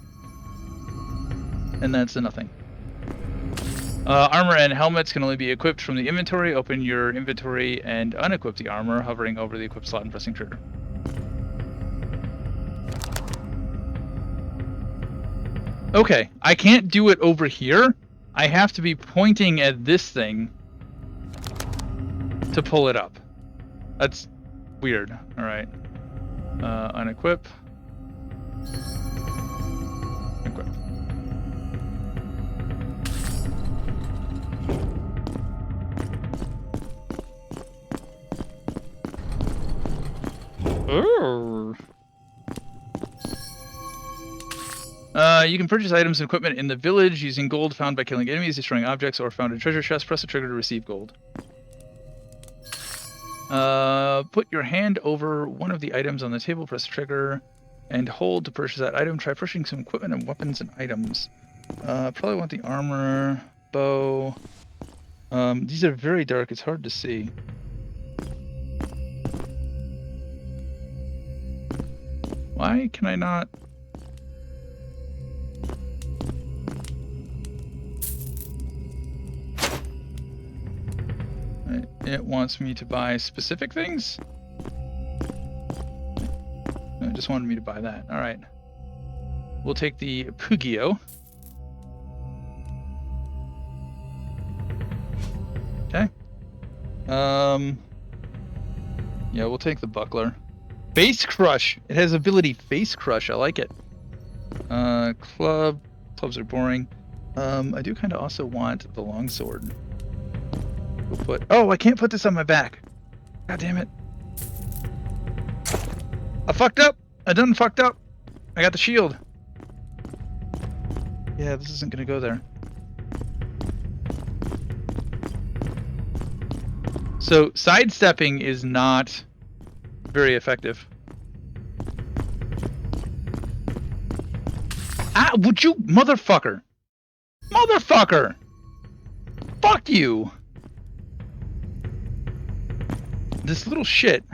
And that's a nothing. Armor and helmets can only be equipped from the inventory. Open your inventory and unequip the armor, hovering over the equip slot and pressing trigger. Okay, I can't do it over here. I have to be pointing at this thing to pull it up. That's weird. Alright. Unequip. Equip. Ooh. You can purchase items and equipment in the village using gold found by killing enemies, destroying objects, or found in treasure chests. Press the trigger to receive gold. Put your hand over one of the items on the table, press the trigger, and hold to purchase that item. Try purchasing some equipment and weapons and items. Probably want the armor, bow. These are very dark, it's hard to see. Why can I not? It wants me to buy specific things? It just wanted me to buy that. Alright. We'll take the Pugio. Okay. Yeah, we'll take the Buckler. Face Crush! It has ability Face Crush. I like it. Clubs are boring. I do kind of also want the longsword. We'll put... Oh, I can't put this on my back. God damn it. I fucked up. I done fucked up. I got the shield. Yeah, this isn't gonna go there. So, sidestepping is not very effective. Ah, would you... Motherfucker! Motherfucker! Fuck you! This little shit.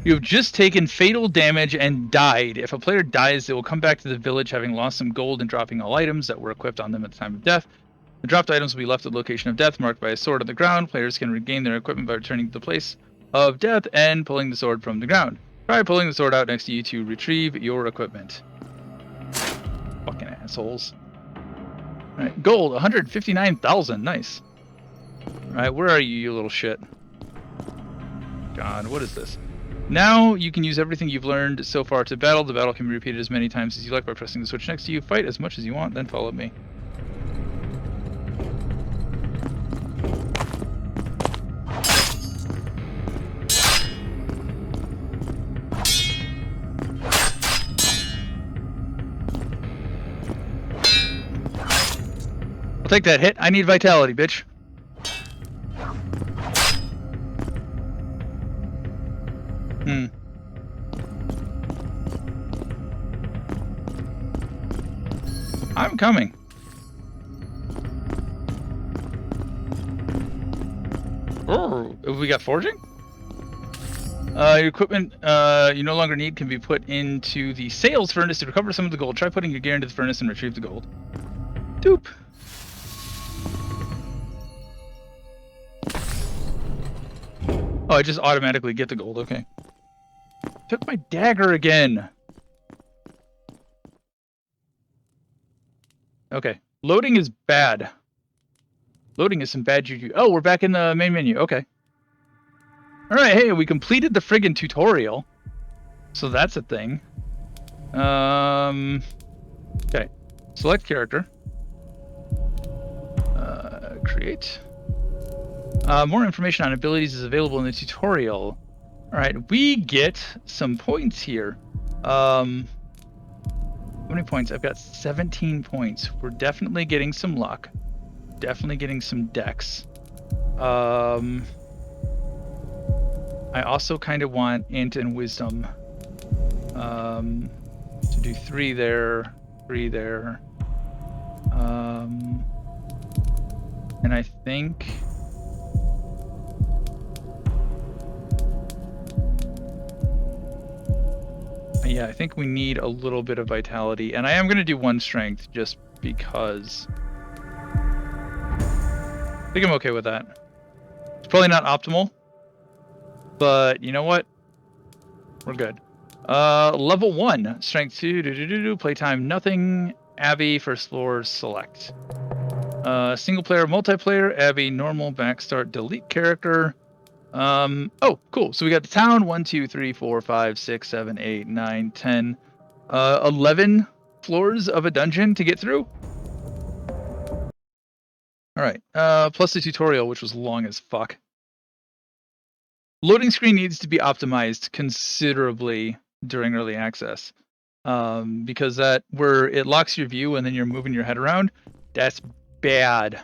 You have just taken fatal damage and died. If a player dies, they will come back to the village having lost some gold and dropping all items that were equipped on them at the time of death. The dropped items will be left at the location of death, marked by a sword on the ground. Players can regain their equipment by returning to the place of death and pulling the sword from the ground. Try pulling the sword out next to you to retrieve your equipment. Fucking assholes. Alright, gold, 159,000. Nice. Alright, where are you, you little shit? God, what is this? Now you can use everything you've learned so far to battle. The battle can be repeated as many times as you like by pressing the switch next to you. Fight as much as you want, then follow me. I'll take that hit. I need vitality, bitch. I'm coming. Oh, have we got forging? Your equipment you no longer need can be put into the sales furnace to recover some of the gold. Try putting your gear into the furnace and retrieve the gold. Doop. Oh, I just automatically get the gold. Okay. Took my dagger again. Okay. Loading is bad. Loading is some bad juju. Oh, we're back in the main menu. Okay. Alright, hey, we completed the friggin' tutorial. So that's a thing. Okay. Select character. Create. More information on abilities is available in the tutorial. Alright, we get some points here. How many points? I've got 17 points. We're definitely getting some luck. Definitely getting some dex. I also kind of want int and wisdom. To do 3 there, 3 there. And I think... Yeah, I think we need a little bit of vitality. And I am going to do 1 strength just because. I think I'm okay with that. It's probably not optimal. But you know what? We're good. Level 1. Strength 2. Playtime nothing. Abby, first floor, select. Single player, multiplayer. Abby, normal, backstart, delete character. Oh, cool. So we got the town, 1, 2, 3, 4, 5, 6, 7, 8, 9, 10, 11 floors of a dungeon to get through. Alright, plus the tutorial, which was long as fuck. Loading screen needs to be optimized considerably during early access. Because that, where it locks your view and then you're moving your head around, that's bad.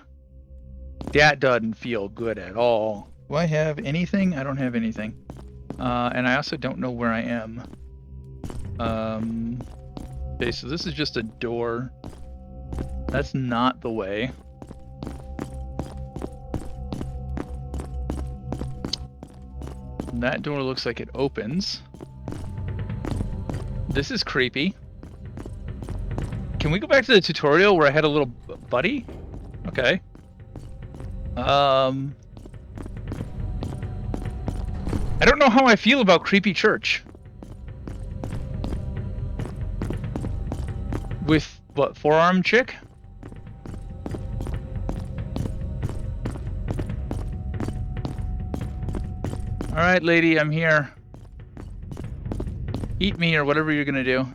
That doesn't feel good at all. Do I have anything? I don't have anything. And I also don't know where I am. Okay, so this is just a door. That's not the way. That door looks like it opens. This is creepy. Can we go back to the tutorial where I had a little buddy? Okay. I don't know how I feel about creepy church. With, what, forearm chick? Alright, lady, I'm here. Eat me or whatever you're gonna do.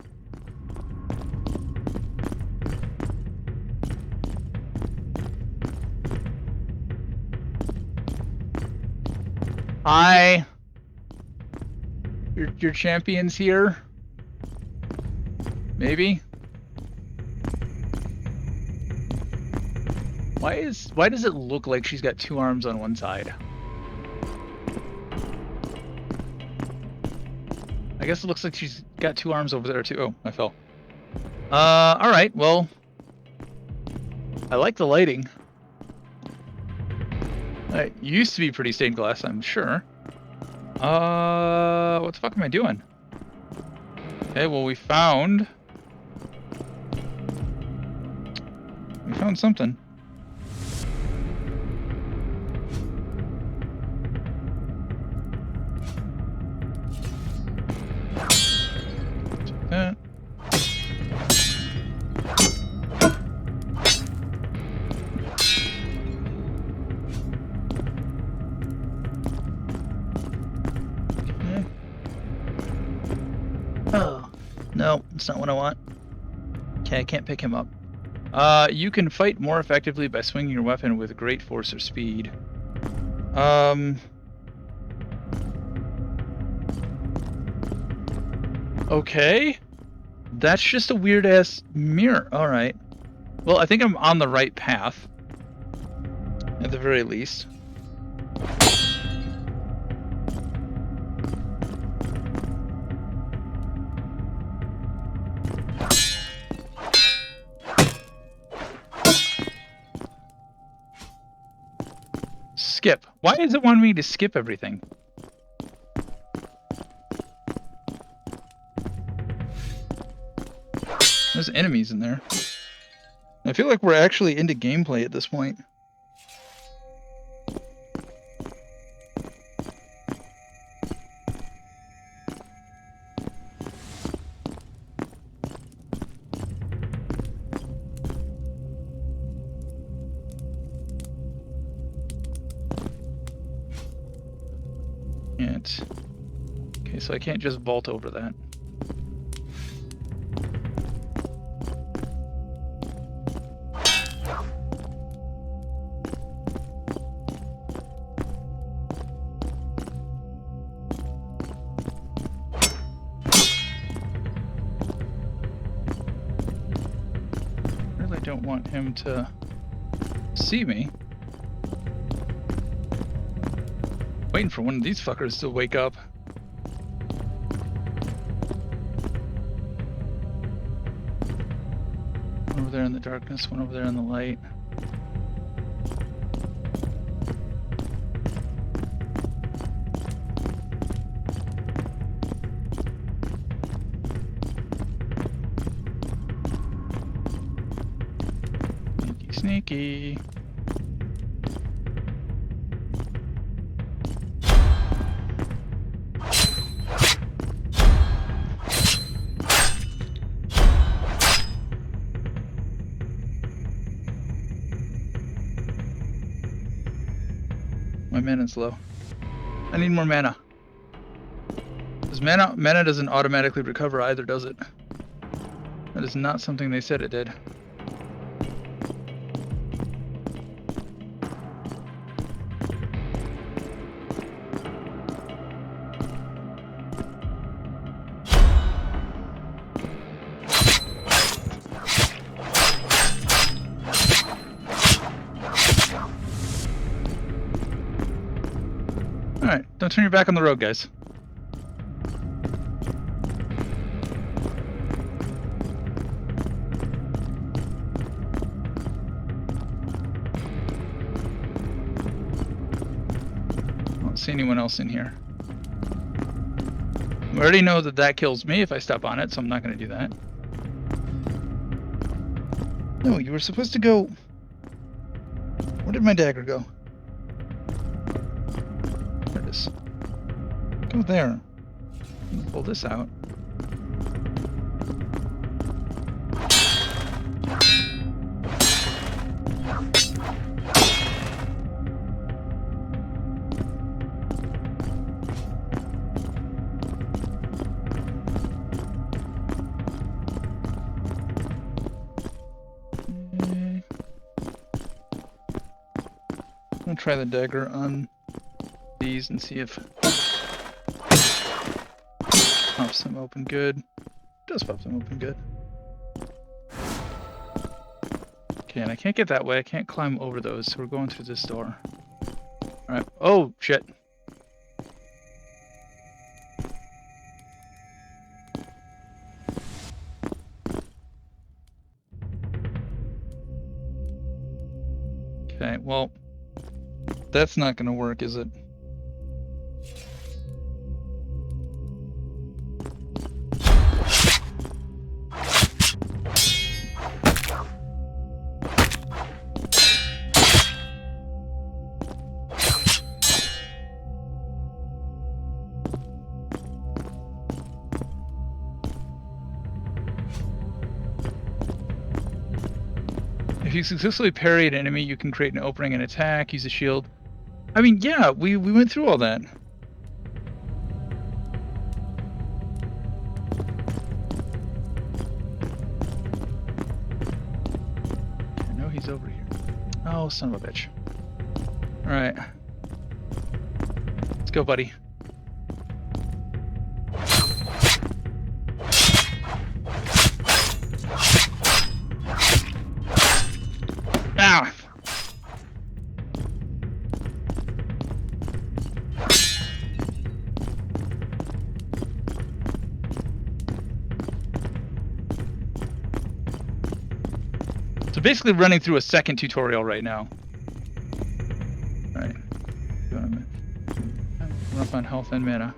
Hi. Your champion's here? Maybe? Why does it look like she's got two arms on one side? I guess it looks like she's got two arms over there too. Oh, I fell. Alright, well. I like the lighting. It used to be pretty stained glass, I'm sure. What the fuck am I doing? Okay, well we found something. Take that. Oh, no, that's not what I want. Okay, I can't pick him up. You can fight more effectively by swinging your weapon with great force or speed. Okay. That's just a weird-ass mirror. Alright. Well, I think I'm on the right path. At the very least. Skip. Why does it want me to skip everything? There's enemies in there. I feel like we're actually into gameplay at this point. Okay, so I can't just vault over that. Really don't want him to see me. Waiting for one of these fuckers to wake up. One over there in the darkness, one over there in the light. Sneaky, sneaky. My mana's low. I need more mana. Because mana doesn't automatically recover either, does it? That is not something they said it did. Alright, don't turn your back on the road, guys. I don't see anyone else in here. We already know that that kills me if I step on it, so I'm not going to do that. No, you were supposed to go... Where did my dagger go? There it is. Go there. Pull this out. I'm gonna try the dagger on these and see if pops them open good. It does pop them open good. Okay, and I can't get that way. I can't climb over those, so we're going through this door. Alright. Oh, shit. Okay, well, that's not gonna work, is it? If you successfully parry an enemy, you can create an opening and attack, use a shield. I mean, yeah, we went through all that. I know he's over here. Oh, son of a bitch. Alright. Let's go, buddy. Ah! So basically running through a second tutorial right now. Alright. Run up on health and mana.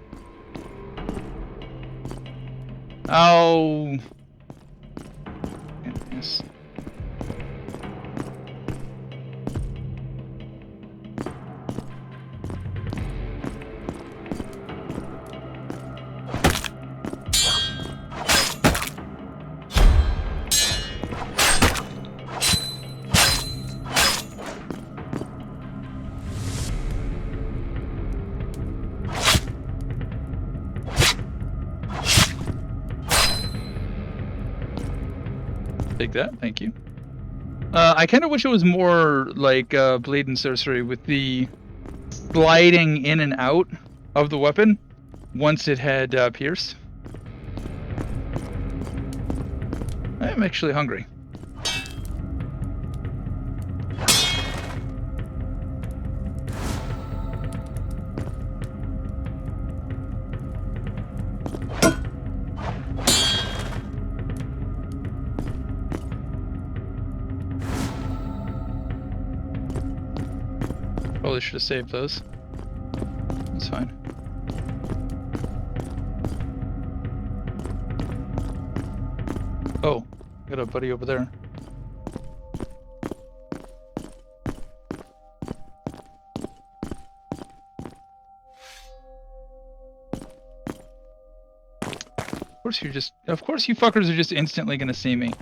Oh! Yes. Take that, thank you. I kind of wish it was more like Blade and Sorcery with the sliding in and out of the weapon once it had pierced. I am actually hungry. Probably should have saved those. That's fine. Oh, got a buddy over there. Of course you fuckers are just instantly gonna see me.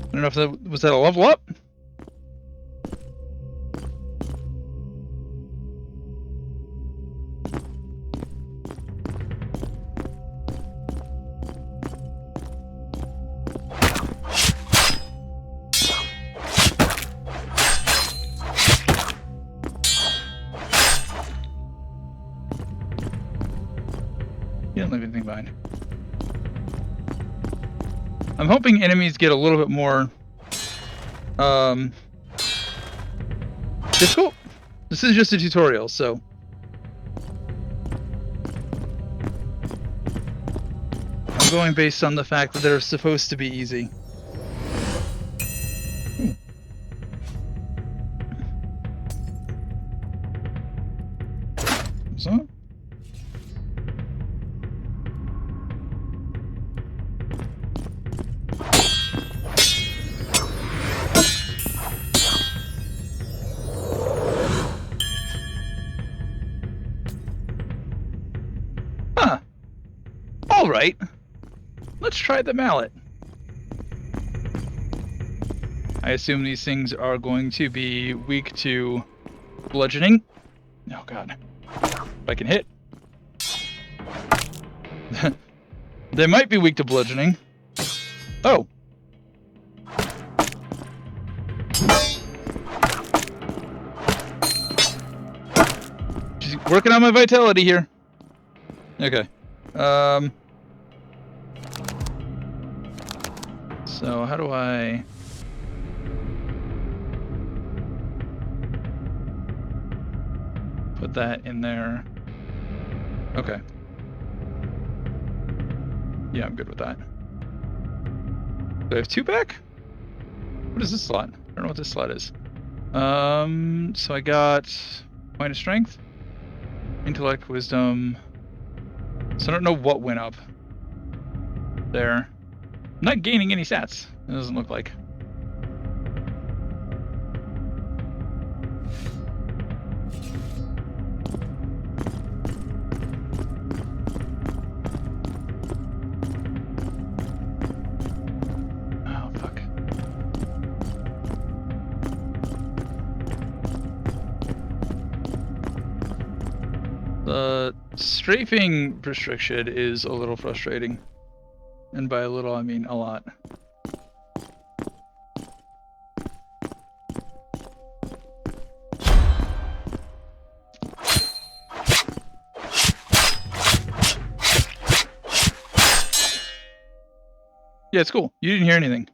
I don't know if that was that a level up? You don't leave anything behind. I'm hoping enemies get a little bit more difficult. This is just a tutorial, so... I'm going based on the fact that they're supposed to be easy. Ooh. What's that? Huh. All right. Let's try the mallet. I assume these things are going to be weak to bludgeoning. Oh god. If I can hit. They might be weak to bludgeoning. Oh. She's working on my vitality here. Okay. So how do I... put that in there? Okay. Yeah, I'm good with that. Do I have 2 back? What is this slot? I don't know what this slot is. So I got point of strength, intellect, wisdom. So I don't know what went up there. I'm not gaining any stats. It doesn't look like. Oh, fuck. The strafing restriction is a little frustrating. And by a little, I mean a lot. Yeah, it's cool. You didn't hear anything.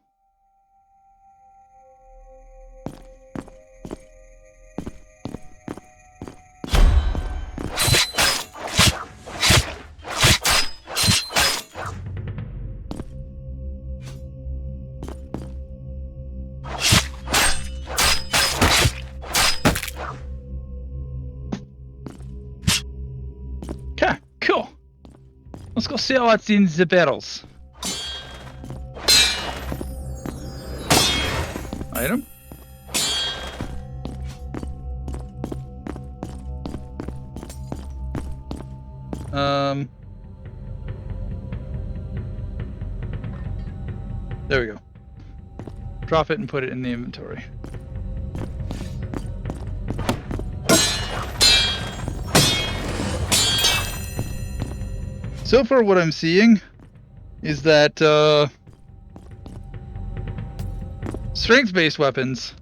Okay, cool. Let's go see what's in the barrels. Item. There we go. Drop it and put it in the inventory. So far what I'm seeing is that strength-based weapons,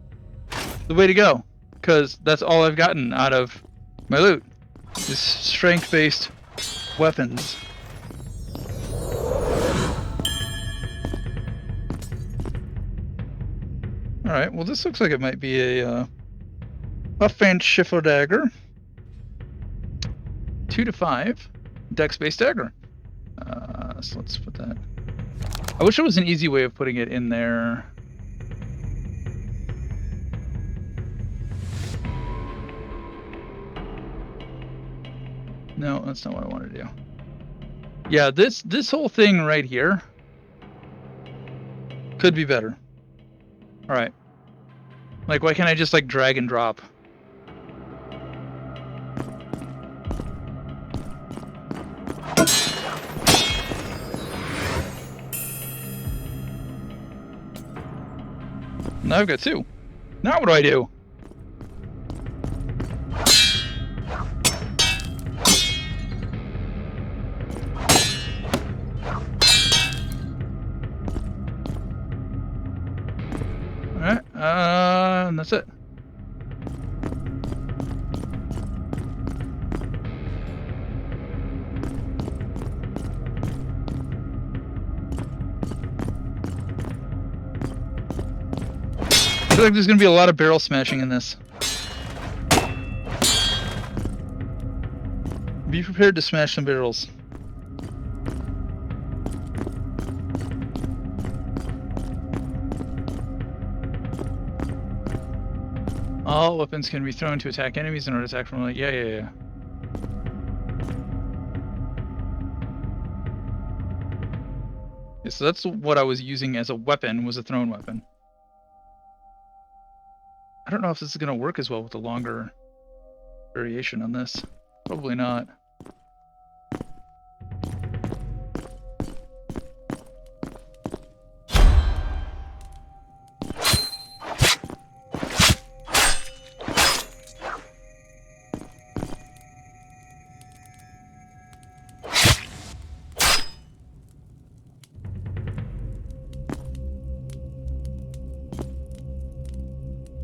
the way to go, because that's all I've gotten out of my loot, is strength-based weapons. Alright, well this looks like it might be a fanciful dagger. 2 to 5, dex-based dagger. So let's put that... I wish there was an easy way of putting it in there. No, that's not what I want to do. Yeah, this whole thing right here could be better. All right. Like, why can't I just like drag and drop? Now I've got 2. Now what do I do? Alright, and that's it. I feel like there's gonna be a lot of barrel smashing in this. prepared to smash some barrels. All weapons can be thrown to attack enemies in order to attack from like, yeah. Yeah, so that's what I was using as a weapon, was a thrown weapon. I don't know if this is going to work as well with the longer variation on this. Probably not.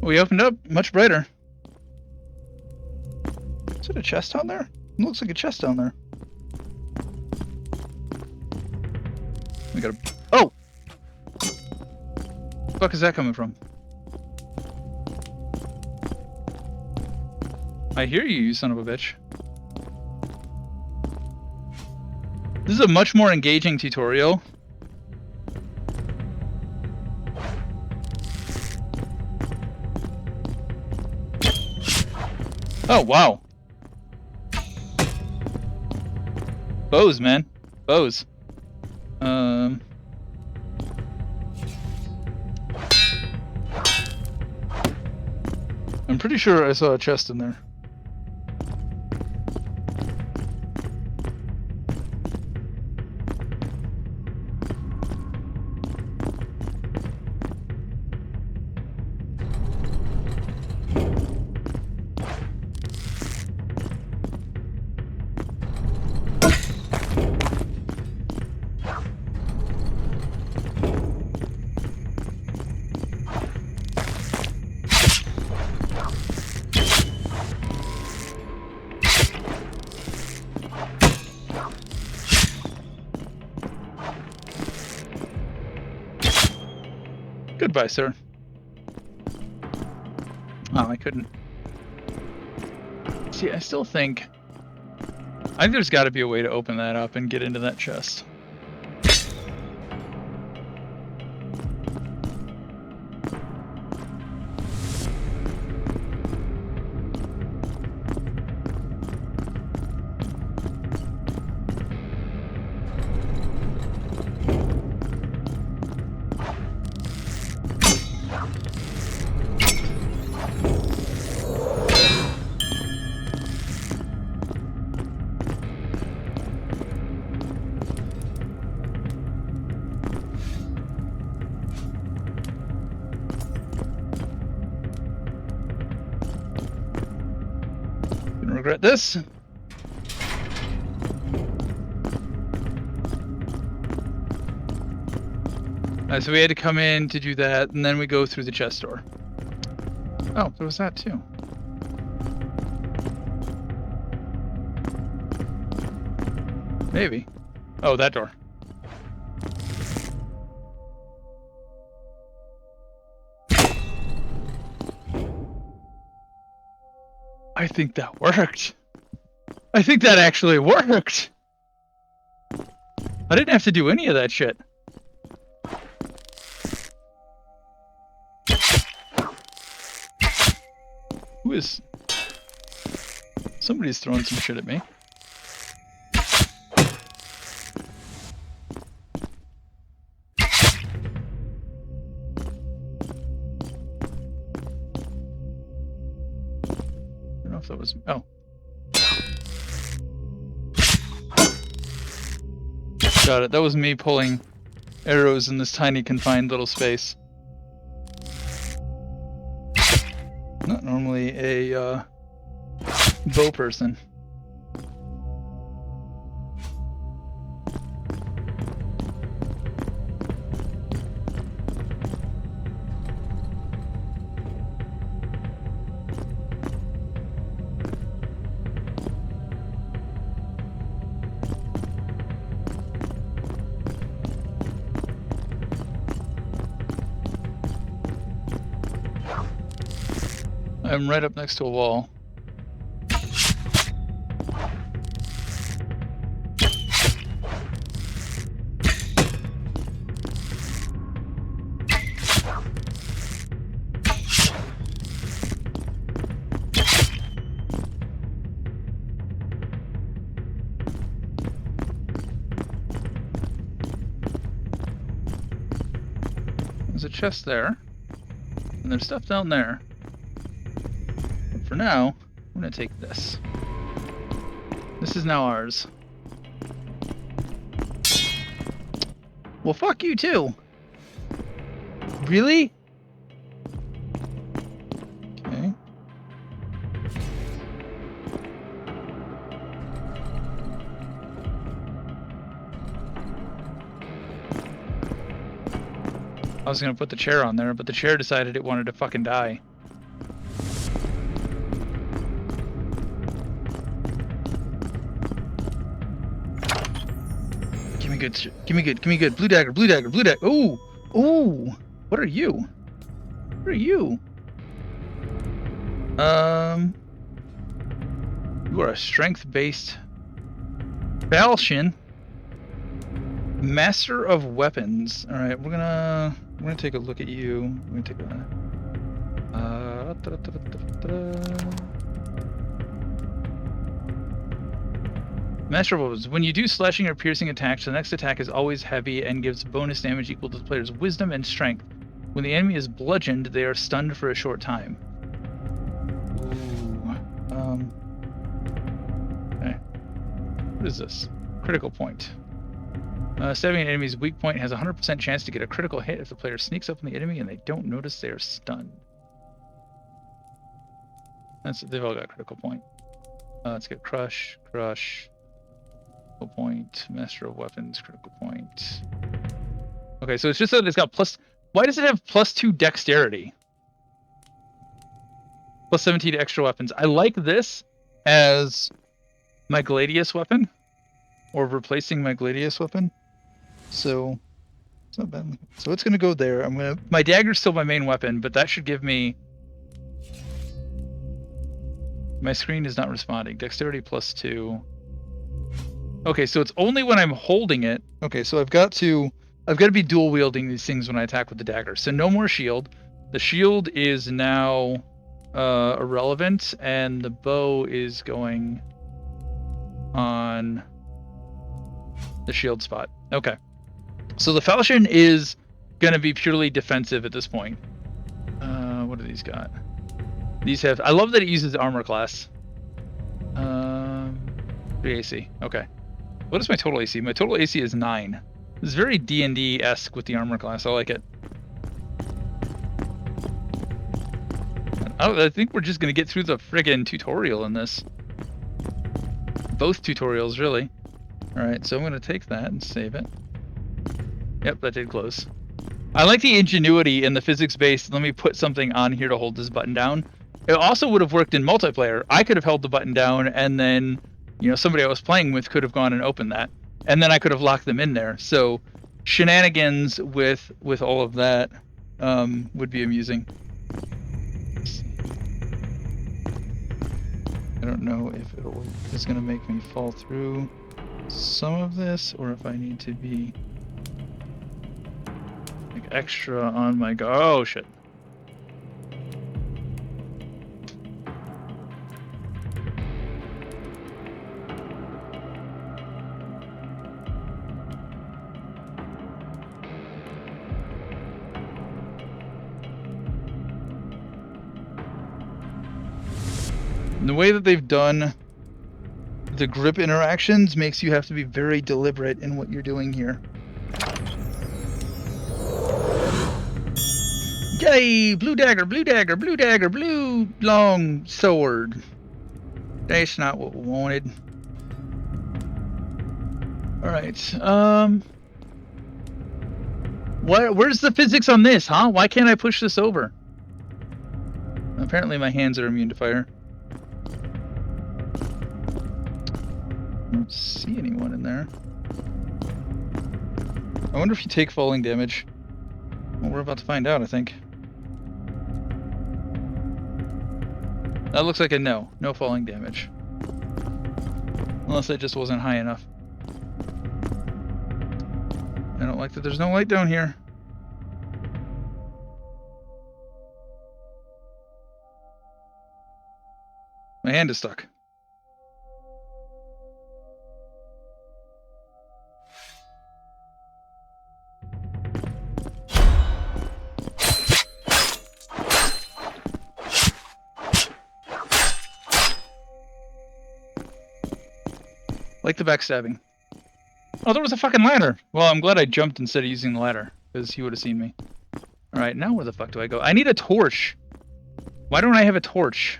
We opened up much brighter. Is it a chest down there? It looks like a chest down there. We got a... Oh! Where the fuck is that coming from? I hear you, you son of a bitch. This is a much more engaging tutorial. Oh, wow. Bows, man. Bows. I'm pretty sure I saw a chest in there. Goodbye, sir. Oh, I couldn't. See, I think there's got to be a way to open that up and get into that chest. Regret this. So we had to come in to do that, and then we go through the chest door. Oh, there was that too. Maybe. Oh, that door. I think that worked. I think that actually worked. I didn't have to do any of that shit. Who is... Somebody's throwing some shit at me. That was... Oh. Got it. That was me pulling arrows in this tiny confined little space. Not normally a bow person. I'm right up next to a wall. There's a chest there. And there's stuff down there. But for now, I'm gonna take this. This is now ours. Well, fuck you too. Really? Okay. I was gonna put the chair on there, but the chair decided it wanted to fucking die. Give me good, give me good, give me good. Blue dagger, blue dagger, blue dagger. Ooh, ooh. What are you? What are you? You are a strength-based falchion. Master of weapons. All right, we're gonna take a look at you. We're gonna take a. Master of weapons. When you do slashing or piercing attacks, the next attack is always heavy and gives bonus damage equal to the player's wisdom and strength. When the enemy is bludgeoned, they are stunned for a short time. Ooh. Okay. What is this? Critical point. Stabbing an enemy's weak point has a 100% chance to get a critical hit if the player sneaks up on the enemy and they don't notice they are stunned. They've all got critical point. Let's get crush, crush, critical point, master of weapons, critical point. Okay, so it's just that it's got plus. Why does it have +2 dexterity? +17 extra weapons. I like this as my gladius weapon, or replacing my gladius weapon. So it's not bad. So it's gonna go there. My dagger's still my main weapon, but that should give me. My screen is not responding. Dexterity +2. Okay, so it's only when I'm holding it. Okay, so I've got to be dual wielding these things when I attack with the dagger. So no more shield. The shield is now irrelevant, and the bow is going on the shield spot. Okay. So the falchion is going to be purely defensive at this point. What do these got? These have... I love that it uses armor class. 3 AC. Okay. What is my total AC? My total AC is 9. This is very D&D-esque with the armor class. I like it. I think we're just going to get through the friggin' tutorial in this. Both tutorials, really. Alright, so I'm going to take that and save it. Yep, that did close. I like the ingenuity in the physics-based, let me put something on here to hold this button down. It also would have worked in multiplayer. I could have held the button down, and then, you know, somebody I was playing with could have gone and opened that. And then I could have locked them in there. So shenanigans with all of that would be amusing. I don't know if it's going to make me fall through some of this, or if I need to be like extra on my go. Oh shit. And the way that they've done the grip interactions makes you have to be very deliberate in what you're doing here. Yay! Blue dagger, blue dagger, blue dagger, blue long sword. That's not what we wanted. Alright, where's the physics on this, huh? Why can't I push this over? Apparently my hands are immune to fire. I don't see anyone in there. I wonder if you take falling damage. Well, we're about to find out, I think. That looks like a no. No falling damage. Unless it just wasn't high enough. I don't like that there's no light down here. My hand is stuck. Like the backstabbing. Oh, there was a fucking ladder. Well, I'm glad I jumped instead of using the ladder, because he would have seen me. Alright, now where the fuck do I go? I need a torch. Why don't I have a torch?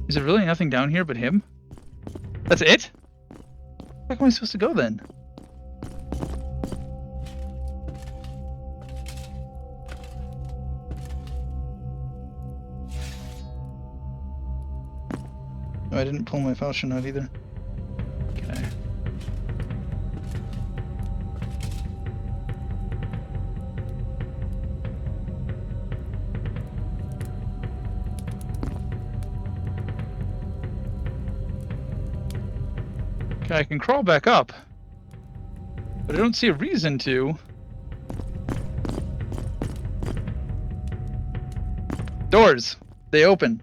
Is there really nothing down here but him? That's it? Where am I supposed to go then? Oh, I didn't pull my falchion out either. Okay. Okay, I can crawl back up, but I don't see a reason to. Doors! They open.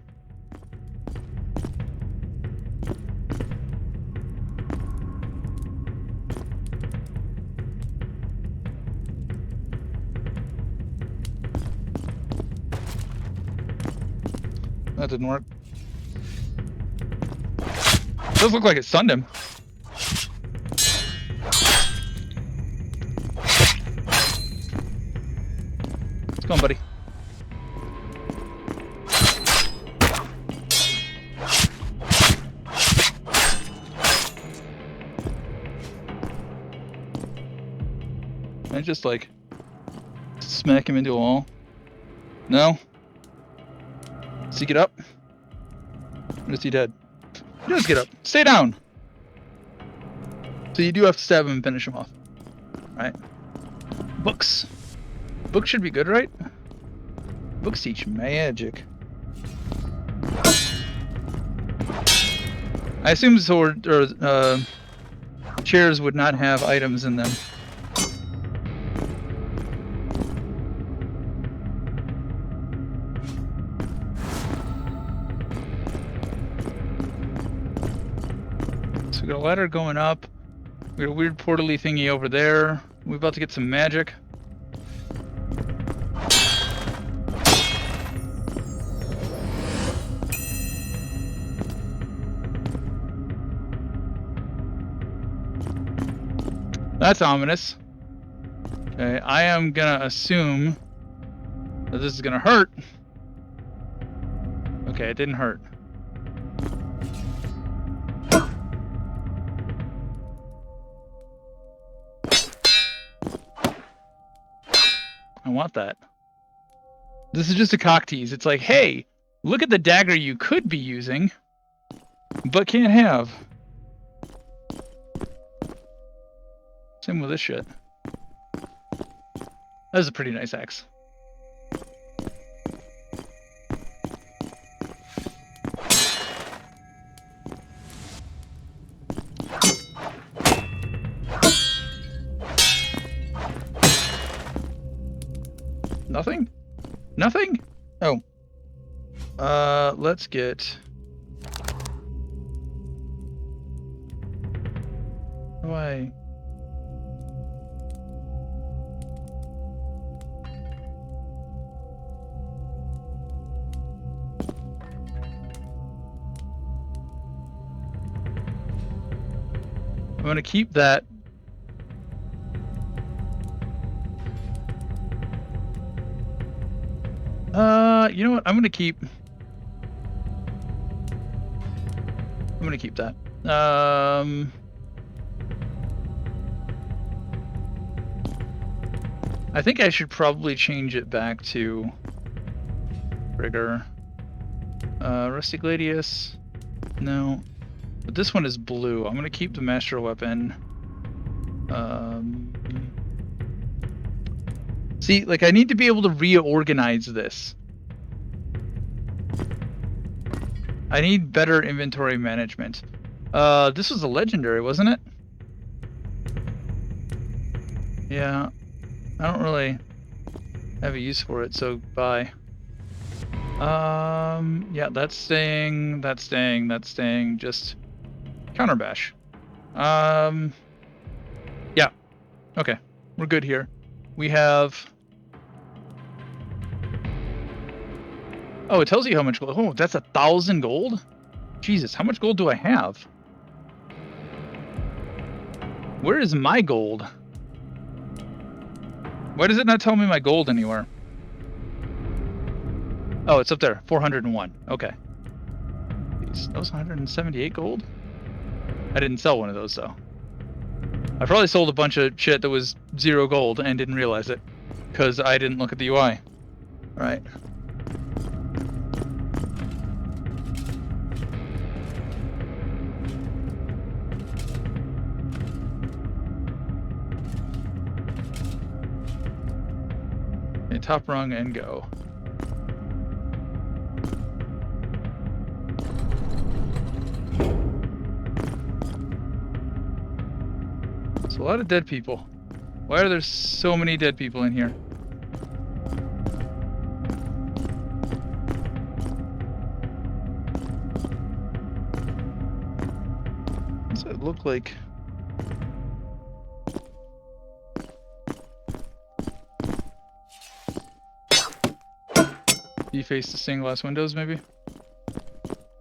That didn't work. Does look like it stunned him. Let's go on, buddy. Can I just like smack him into a wall? No? Does he get up? Or is he dead? He does get up. Stay down! So you do have to stab him and finish him off. Alright. Books. Books should be good, right? Books teach magic. I assume sword or chairs would not have items in them. So we got a ladder going up. We got a weird portally thingy over there. We're about to get some magic. That's ominous. Okay, I am gonna assume that this is gonna hurt. Okay, it didn't hurt. I want that. This is just a cock tease. It's like, hey, look at the dagger you could be using, but can't have. Same with this shit. That was a pretty nice axe. Nothing? Nothing? Oh. Let's get... How do I... I'm gonna keep that. You know what? I'm gonna keep that. I think I should probably change it back to rigor. Rusty Gladius. No. But this one is blue. I'm gonna keep the master weapon. See, like I need to be able to reorganize this. I need better inventory management. This was a legendary, wasn't it? Yeah. I don't really have a use for it, so bye. Yeah, that's staying, that's staying, that's staying. Just counterbash. Yeah. Okay. We're good here. We have Oh, it tells you how much gold. Oh, that's 1,000 gold? Jesus, how much gold do I have? Where is my gold? Why does it not tell me my gold anywhere? Oh, it's up there. 401. Okay. That was 178 gold? I didn't sell one of those, though. I probably sold a bunch of shit that was 0 gold and didn't realize it. Because I didn't look at the UI. Alright. Okay, top rung and go. There's a lot of dead people. Why are there so many dead people in here? What's it look like? Deface the stained glass windows, maybe?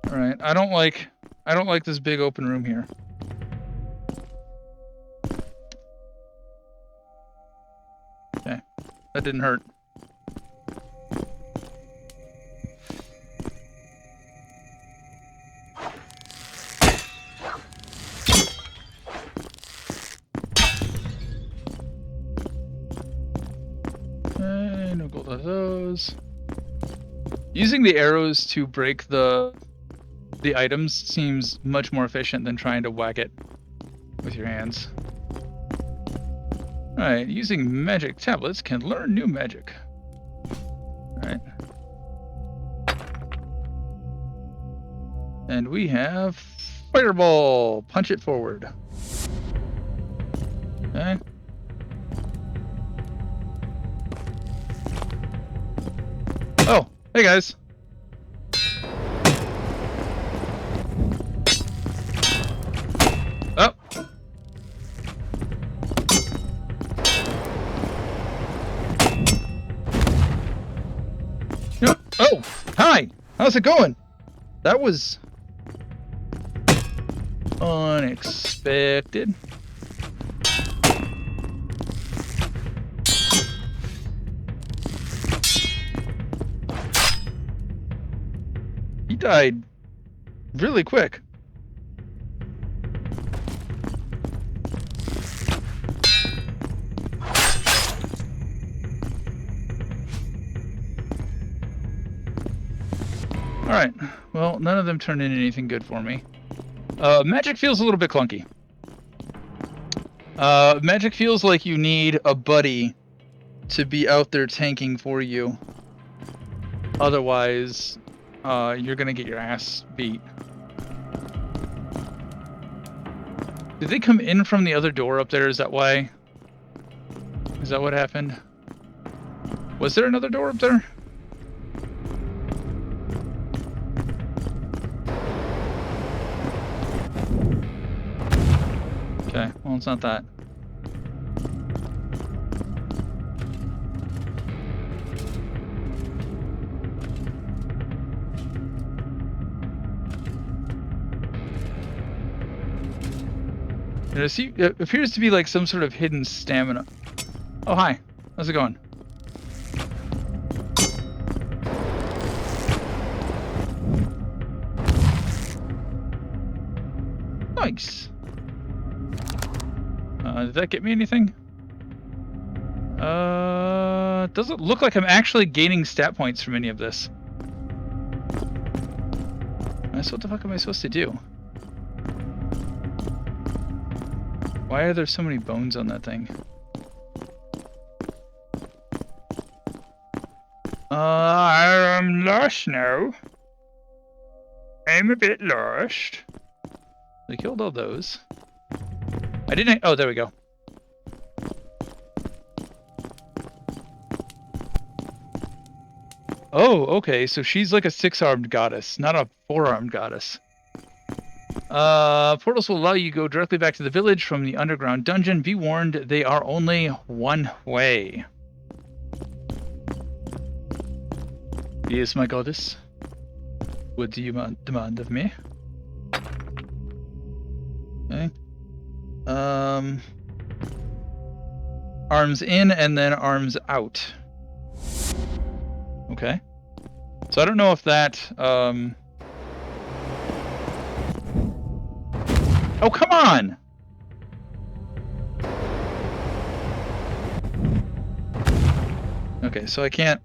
Alright, I don't like this big open room here. Okay, that didn't hurt. Okay, no gold of those. Using the arrows to break the items seems much more efficient than trying to whack it with your hands. Alright, using magic tablets can learn new magic. Alright. And we have Fireball! Punch it forward. Okay. Oh, hey guys. Oh. Oh, hi. How's it going? That was unexpected. He died really quick. Alright, well, none of them turned in anything good for me. Magic feels a little bit clunky. Magic feels like you need a buddy to be out there tanking for you. Otherwise, you're gonna get your ass beat. Did they come in from the other door up there? Is that why? Is that what happened? Was there another door up there? Okay, well, it's not that. It appears to be like some sort of hidden stamina. Oh, hi. How's it going? Nice. Did that get me anything? Doesn't look like I'm actually gaining stat points from any of this. What the fuck am I supposed to do? Why are there so many bones on that thing? I'm lost now. I'm a bit lost. They killed all those. I didn't... Oh, there we go. Oh, okay, so she's like a 6-armed goddess, not a 4-armed goddess. Portals will allow you to go directly back to the village from the underground dungeon. Be warned, they are only one way. Yes, my goddess. What do you demand of me? Okay. Arms in and then arms out. Okay. So I don't know if that, Oh, come on! Okay, so I can't...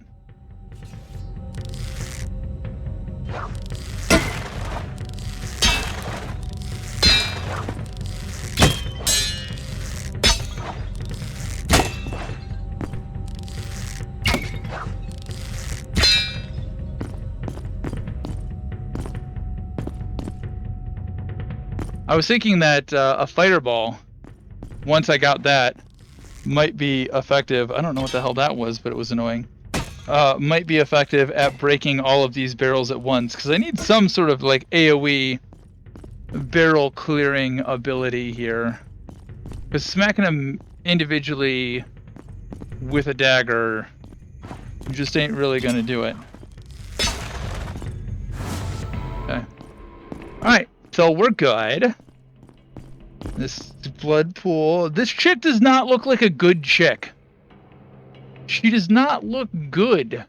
I was thinking that a fireball, once I got that, might be effective. I don't know what the hell that was, but it was annoying. Might be effective at breaking all of these barrels at once, because I need some sort of like AoE barrel clearing ability here. Because smacking them individually with a dagger just ain't really going to do it. Okay. Alright, so we're good. This blood pool. This chick does not look like a good chick. She does not look good.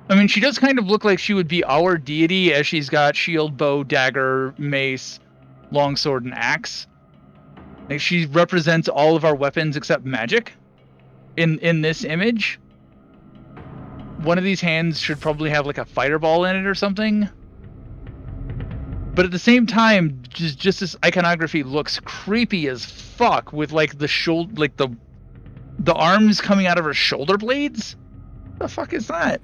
I mean, she does kind of look like she would be our deity, as she's got shield, bow, dagger, mace, longsword, and axe. Like, she represents all of our weapons except magic in this image. One of these hands should probably have like a fireball in it or something. But at the same time, just this iconography looks creepy as fuck with like the shoulder, like the arms coming out of her shoulder blades. What the fuck is that?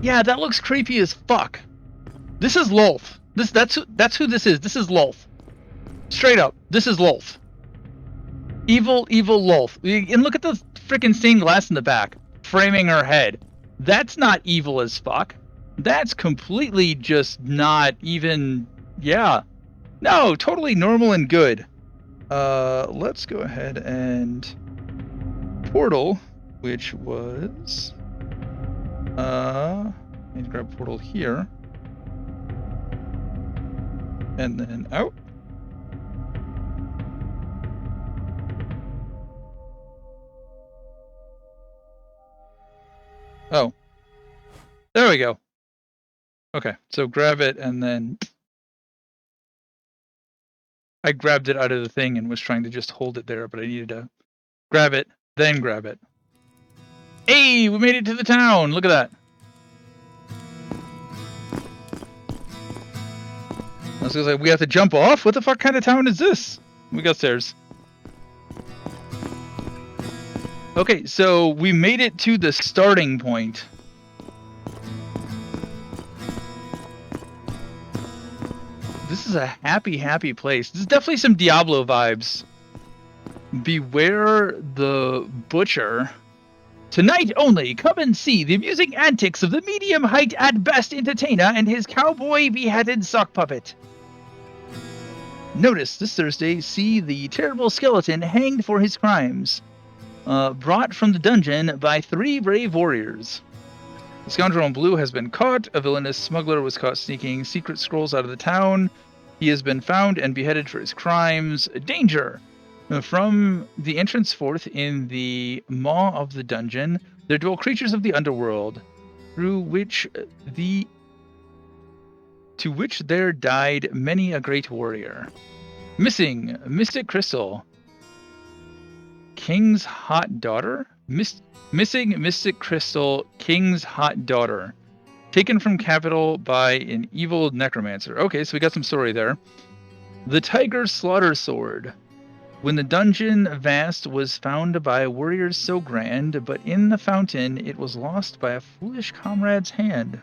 Yeah, that looks creepy as fuck. This is Lolth. That's who this is. This is Lolth. Straight up, this is Lolth. Evil Lolth. And look at the freaking stained glass in the back, framing her head. That's not evil as fuck. That's completely just not even... Yeah. No, totally normal and good. Let's go ahead and... Portal, which was... I need to grab portal here. And then out. Oh. There we go. Okay, so grab it and then... I grabbed it out of the thing and was trying to just hold it there, but I needed to grab it, then grab it. Hey, we made it to the town! Look at that. I was like, we have to jump off? What the fuck kind of town is this? We got stairs. Okay, so we made it to the starting point. This is a happy place. This is definitely some Diablo vibes. Beware the butcher. Tonight only, come and see the amusing antics of the medium-height at best entertainer and his cowboy beheaded sock puppet. Notice this Thursday, see the terrible skeleton hanged for his crimes. Brought from the dungeon by 3 brave warriors. The scoundrel in blue has been caught. A villainous smuggler was caught sneaking secret scrolls out of the town. He has been found and beheaded for his crimes. Danger! From the entrance forth in the maw of the dungeon, there dwell creatures of the underworld, to which there died many a great warrior. Missing, mystic crystal. King's hot daughter? Missing mystic crystal, King's hot daughter. Taken from capital by an evil necromancer. Okay, so we got some story there. The tiger's slaughter sword. When the dungeon vast was found by warriors so grand, but in the fountain it was lost by a foolish comrade's hand.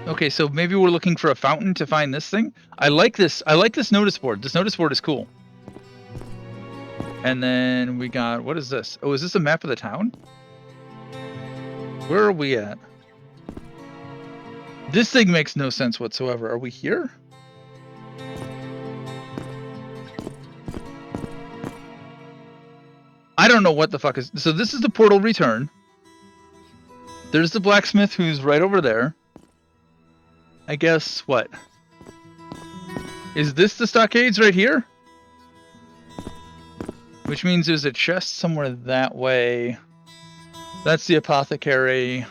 Okay, so maybe we're looking for a fountain to find this thing. I like this notice board. This notice board is cool. And then we got, what is this? Oh, is this a map of the town? Where are we at? This thing makes no sense whatsoever. Are we here? I don't know what the fuck is... So this is the portal return. There's the blacksmith who's right over there. I guess, what? Is this the stockades right here? Which means there's a chest somewhere that way. That's the apothecary.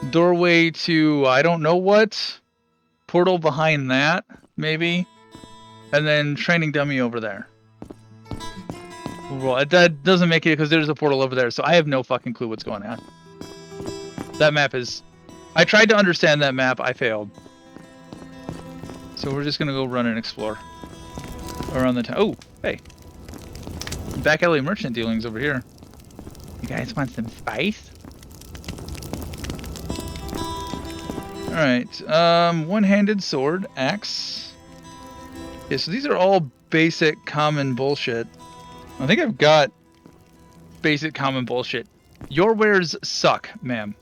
Doorway to I don't know what. Portal behind that, maybe. And then training dummy over there. Well, that doesn't make it because there's a portal over there, so I have no fucking clue what's going on. That map is... I tried to understand that map, I failed. So we're just gonna go run and explore. Around the town. Oh, hey. Back alley merchant dealings over here. You guys want some spice? Alright, one-handed sword, axe. Okay, so these are all basic common bullshit. I think I've got basic common bullshit. Your wares suck, ma'am.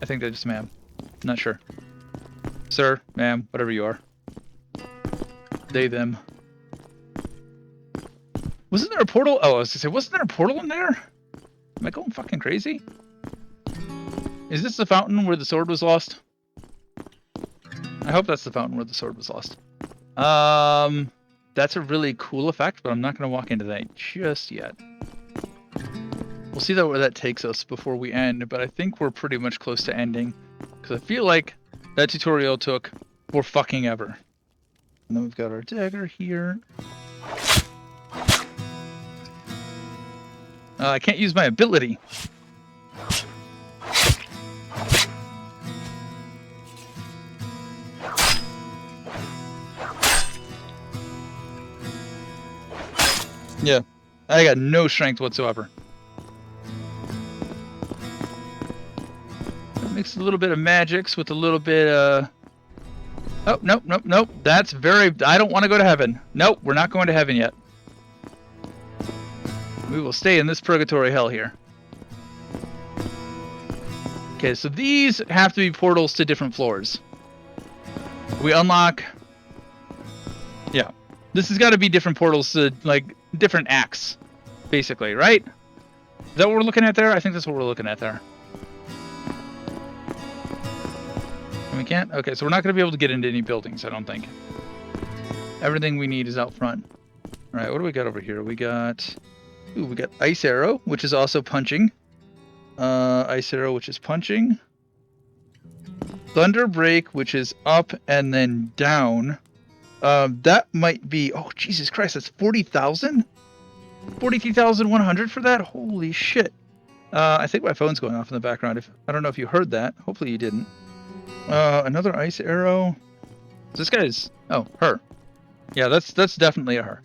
I think that's ma'am. Not sure. Sir, ma'am, whatever you are. They, them. Wasn't there a portal? Oh, I was gonna say, wasn't there a portal in there? Am I going fucking crazy? Is this the fountain where the sword was lost? I hope that's the fountain where the sword was lost. That's a really cool effect, but I'm not going to walk into that just yet. We'll see where that takes us before we end, but I think we're pretty much close to ending. Because I feel like that tutorial took for fucking ever. And then we've got our dagger here. I can't use my ability. Yeah, I got no strength whatsoever. Mix a little bit of magics with a little bit Oh, nope, nope, nope. That's very... I don't want to go to heaven. Nope, we're not going to heaven yet. We will stay in this purgatory hell here. Okay, so these have to be portals to different floors. We unlock... Yeah. This has got to be different portals to, like, different acts, basically, right? Is that what we're looking at there? I think that's what we're looking at there. And we can't? Okay, so we're not going to be able to get into any buildings, I don't think. Everything we need is out front. Alright, what do we got over here? We got... Ooh, we got Ice Arrow, which is also punching. Ice Arrow, which is punching. Thunder Break, which is up and then down. That might be... Oh, Jesus Christ, that's 40,000? 43,100 for that? Holy shit. I think my phone's going off in the background. I don't know if you heard that. Hopefully you didn't. Another Ice Arrow. This guy's... Oh, her. Yeah, that's definitely a her.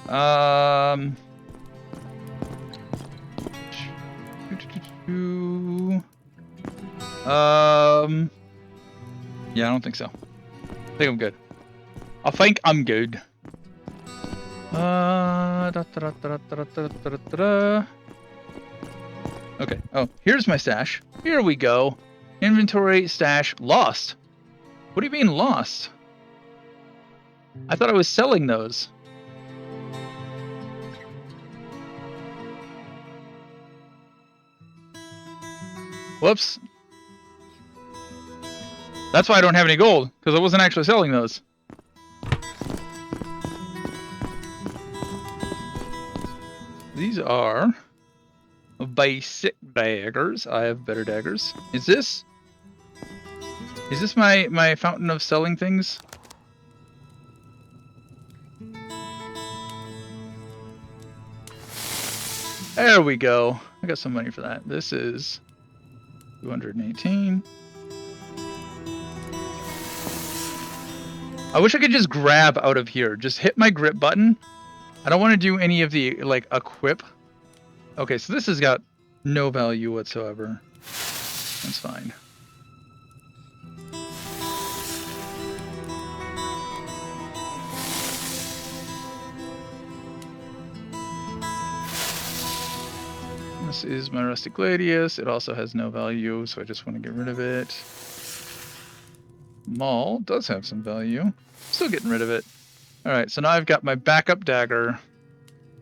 Yeah, I don't think so. I think I'm good. I think I'm good. Okay. Oh, here's my stash. Here we go. Inventory, stash, lost. What do you mean lost? I thought I was selling those. Whoops. That's why I don't have any gold, because I wasn't actually selling those. These are basic daggers. I have better daggers. Is this my fountain of selling things? There we go. I got some money for that. This is 218. I wish I could just grab out of here. Just hit my grip button. I don't want to do any of the, like, equip. Okay, so this has got no value whatsoever. That's fine. This is my rustic gladius. It also has no value, so I just want to get rid of it. Maul does have some value. Still getting rid of it. Alright, so now I've got my backup dagger.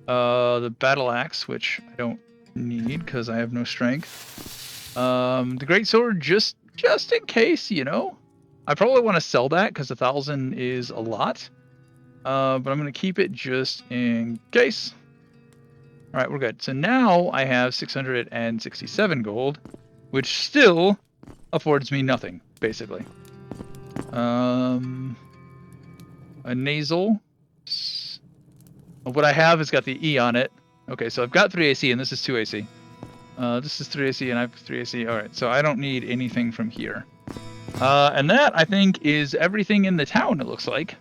The battle axe, which I don't need because I have no strength. The great sword, just in case, you know. I probably want to sell that because 1,000 is a lot. But I'm gonna keep it just in case. All right, we're good. So now I have 667 gold, which still affords me nothing, basically. A nasal. What I have has got the E on it. Okay, so I've got 3 AC, and this is 2 AC. This is 3 AC, and I have 3 AC. All right, so I don't need anything from here. And that, I think, is everything in the town, it looks like.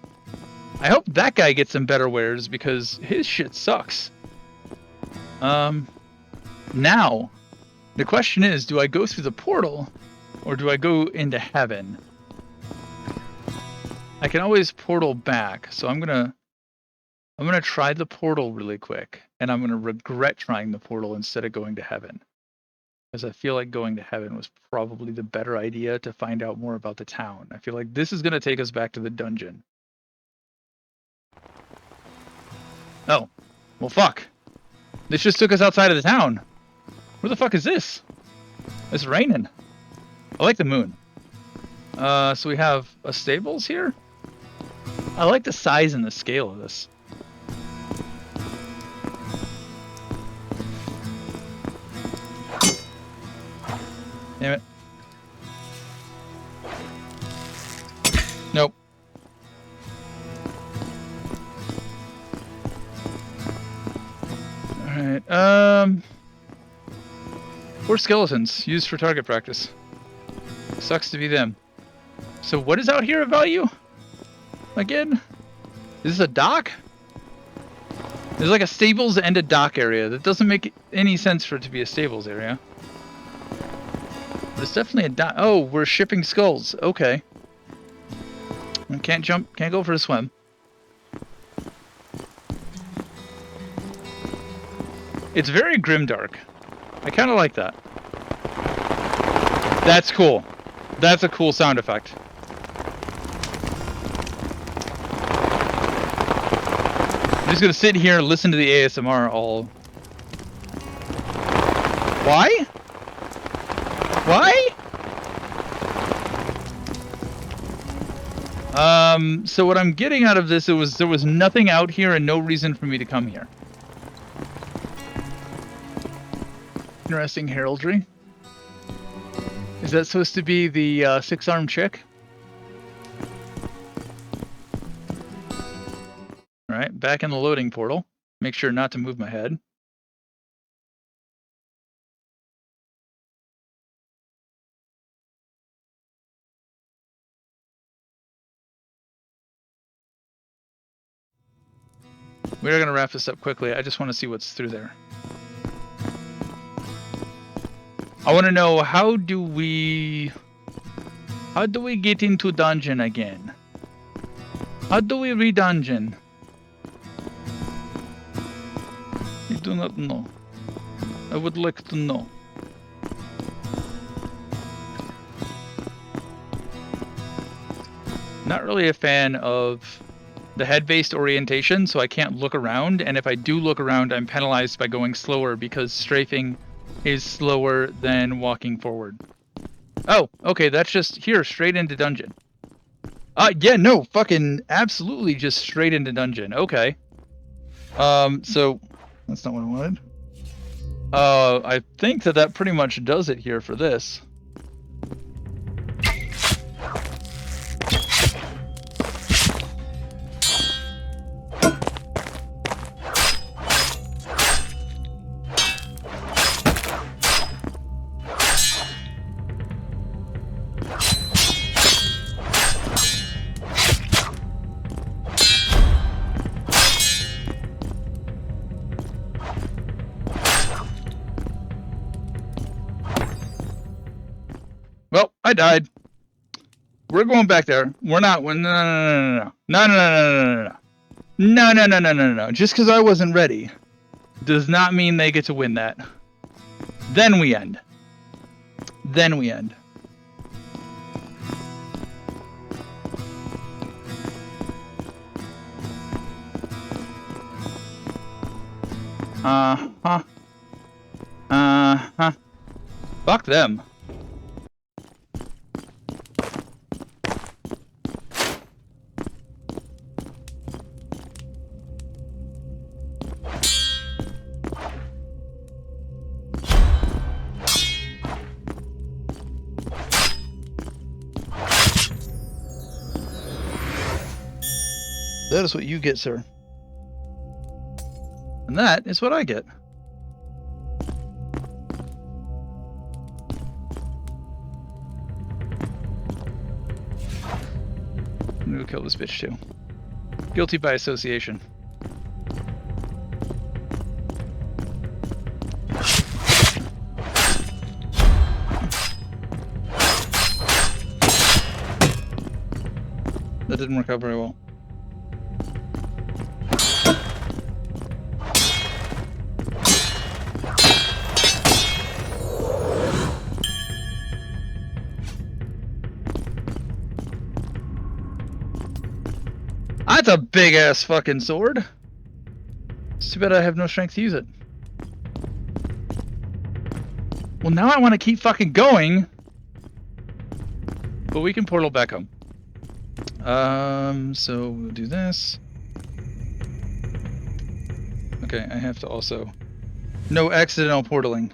I hope that guy gets some better wares, because his shit sucks. Now, the question is, do I go through the portal, or do I go into heaven? I can always portal back, so I'm gonna try the portal really quick, and I'm gonna regret trying the portal instead of going to heaven. Because I feel like going to heaven was probably the better idea to find out more about the town. I feel like this is gonna take us back to the dungeon. Oh, well fuck. This just took us outside of the town. Where the fuck is this? It's raining. I like the moon. So we have a stables here. I like the size and the scale of this. Damn it. Nope. Alright, 4 skeletons used for target practice. Sucks to be them. So what is out here of value? Again? Is this a dock? There's like a stables and a dock area. That doesn't make any sense for it to be a stables area. But it's definitely a dock. Oh, we're shipping skulls. Okay. I can't jump, can't go for a swim. It's very grimdark. I kind of like that. That's cool. That's a cool sound effect. I'm just gonna sit here and listen to the ASMR all... Why? Why? So what I'm getting out of this, there was nothing out here and no reason for me to come here. Interesting heraldry. Is that supposed to be the 6-armed chick? Alright, back in the loading portal. Make sure not to move my head. We are going to wrap this up quickly. I just want to see what's through there. I want to know, how do we get into dungeon again? How do we re-dungeon? I do not know. I would like to know. Not really a fan of the head-based orientation, so I can't look around, and if I do look around, I'm penalized by going slower because strafing is slower than walking forward. Oh, okay, that's just here, straight into dungeon. Yeah, no, fucking absolutely just straight into dungeon. Okay. So that's not what I wanted. I think that pretty much does it here for this. Well, I died. We're going back there. We're not. No. Just because I wasn't ready does not mean they get to win that. Then we end. Then we end. Uh-huh. Uh-huh. Fuck them. That is what you get, sir. And that is what I get. I'm gonna go kill this bitch too. Guilty by association. That didn't work out very well. That's a big ass fucking sword. It's too bad I have no strength to use it. Well, now I want to keep fucking going. But we can portal back home. So we'll do this. Okay, I have to also... No accidental portaling.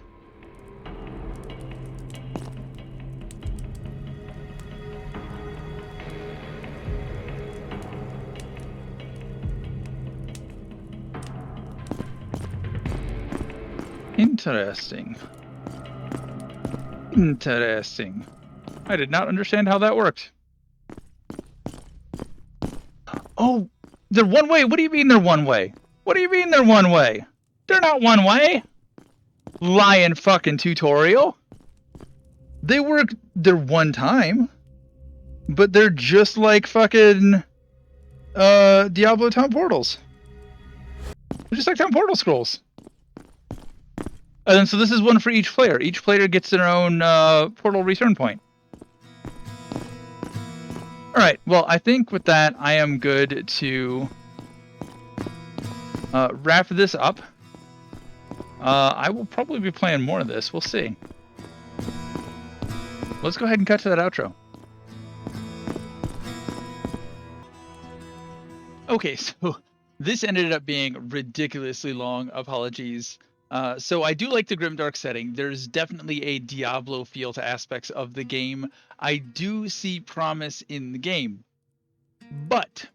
Interesting. Interesting. I did not understand how that worked. Oh, they're one way? What do you mean they're one way? What do you mean they're one way? They're not one way. Lying fucking tutorial. They work, they're one time. But they're just like fucking Diablo town portals. They're just like town portal scrolls. And so this is one for each player. Each player gets their own portal return point. Alright, well, I think with that, I am good to wrap this up. I will probably be playing more of this. We'll see. Let's go ahead and cut to that outro. Okay, so this ended up being ridiculously long. Apologies. So I do like the grimdark setting. There's definitely a Diablo feel to aspects of the game. I do see promise in the game, but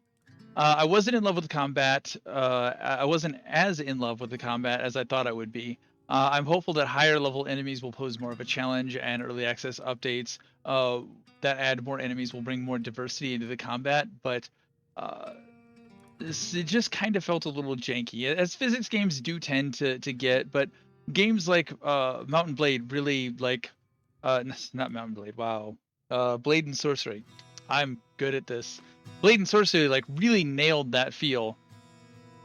I wasn't in love with the combat. I wasn't as in love with the combat as I thought I would be. I'm hopeful that higher level enemies will pose more of a challenge, and early access updates that add more enemies will bring more diversity into the combat, but it just kind of felt a little janky, as physics games do tend to get, but games like Mount and Blade really like not Mount and Blade, wow. Blade and Sorcery. I'm good at this. Blade and Sorcery like really nailed that feel.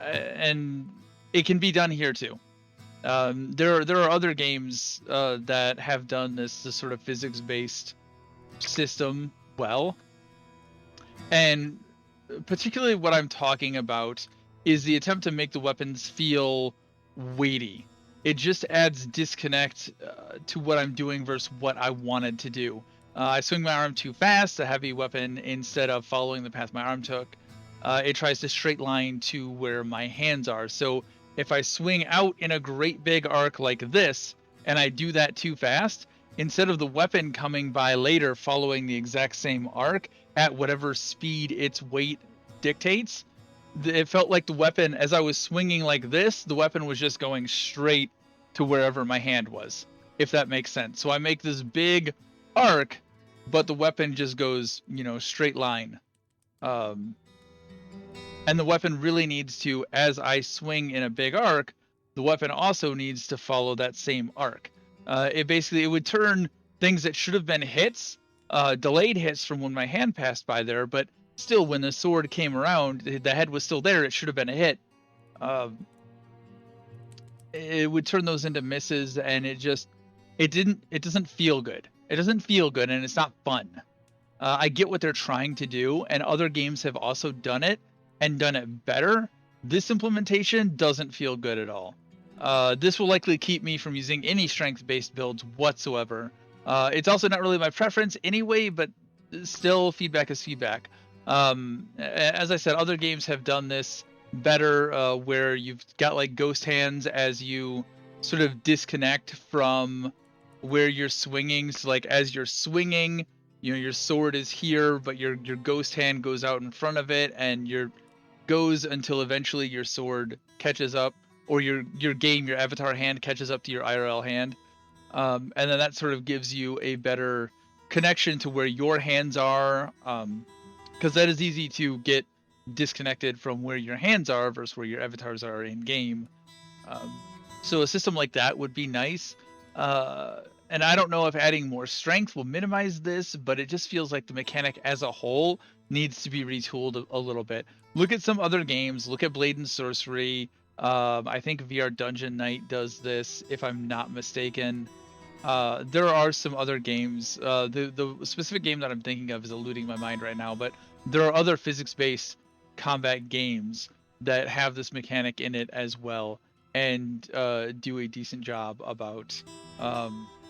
And it can be done here too. There are other games that have done this sort of physics-based system well. And particularly what I'm talking about is the attempt to make the weapons feel weighty. It just adds disconnect to what I'm doing versus what I wanted to do. I swing my arm too fast, a heavy weapon, instead of following the path my arm took. It tries to straight line to where my hands are. So if I swing out in a great big arc like this, and I do that too fast, instead of the weapon coming by later following the exact same arc at whatever speed its weight dictates, it felt like the weapon, as I was swinging like this, the weapon was just going straight to wherever my hand was, if that makes sense. So I make this big arc, but the weapon just goes, you know, straight line. And the weapon really needs to, as I swing in a big arc, the weapon also needs to follow that same arc. It would turn things that should have been hits, delayed hits from when my hand passed by there, but still when the sword came around, the head was still there, it should have been a hit. It would turn those into misses, and it doesn't feel good. It doesn't feel good, and it's not fun. I get what they're trying to do, and other games have also done it and done it better. This implementation doesn't feel good at all. This will likely keep me from using any strength-based builds whatsoever. It's also not really my preference anyway, but still, feedback is feedback. As I said, other games have done this better, where you've got like ghost hands as you sort of disconnect from where you're swinging. So like as you're swinging, you know, your sword is here, but your ghost hand goes out in front of it, and your goes until eventually your sword catches up, or your avatar hand catches up to your IRL hand. And then that sort of gives you a better connection to where your hands are, because that is easy to get disconnected from where your hands are versus where your avatars are in game. So a system like that would be nice. And I don't know if adding more strength will minimize this, but it just feels like the mechanic as a whole needs to be retooled a little bit. Look at some other games. Look at Blade and Sorcery. I think VR Dungeon Knight does this, if I'm not mistaken. There are some other games. The specific game that I'm thinking of is eluding my mind right now, but there are other physics-based combat games that have this mechanic in it as well, and do a decent job about.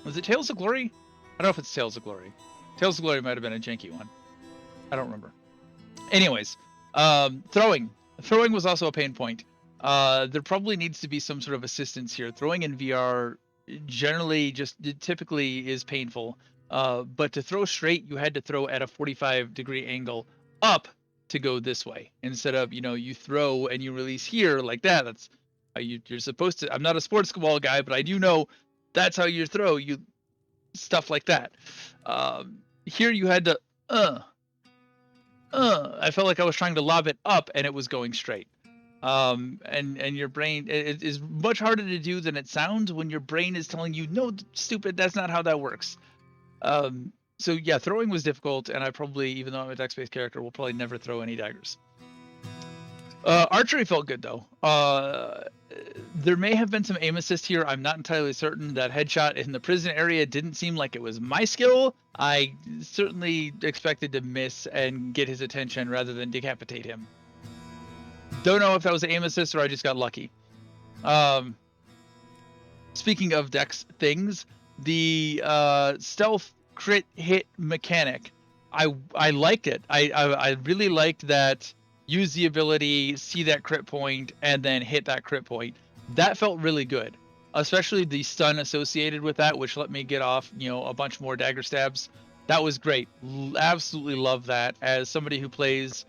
Was it Tales of Glory? I don't know if it's Tales of Glory. Tales of Glory might have been a janky one. I don't remember. Anyways, throwing was also a pain point. There probably needs to be some sort of assistance here. Throwing in VR generally typically is painful. But to throw straight, you had to throw at a 45-degree angle up to go this way, instead of, you know, you throw and you release here like that. That's how you're supposed to. I'm not a sports ball guy, but I do know that's how you throw. You stuff like that. Here you had to I felt like I was trying to lob it up and it was going straight. And your brain, it is much harder to do than it sounds when your brain is telling you, no, stupid, that's not how that works. So yeah, throwing was difficult, and I probably, even though I'm a dex-based character, will probably never throw any daggers. Archery felt good though. There may have been some aim assist here. I'm not entirely certain. That headshot in the prison area didn't seem like it was my skill. I certainly expected to miss and get his attention rather than decapitate him. Don't know if that was aim assist or I just got lucky. Speaking of dex things, the stealth crit hit mechanic, I liked it. I really liked that. Use the ability, see that crit point, and then hit that crit point. That felt really good, especially the stun associated with that, which let me get off, you know, a bunch more dagger stabs. That was great. Absolutely love that. As somebody who plays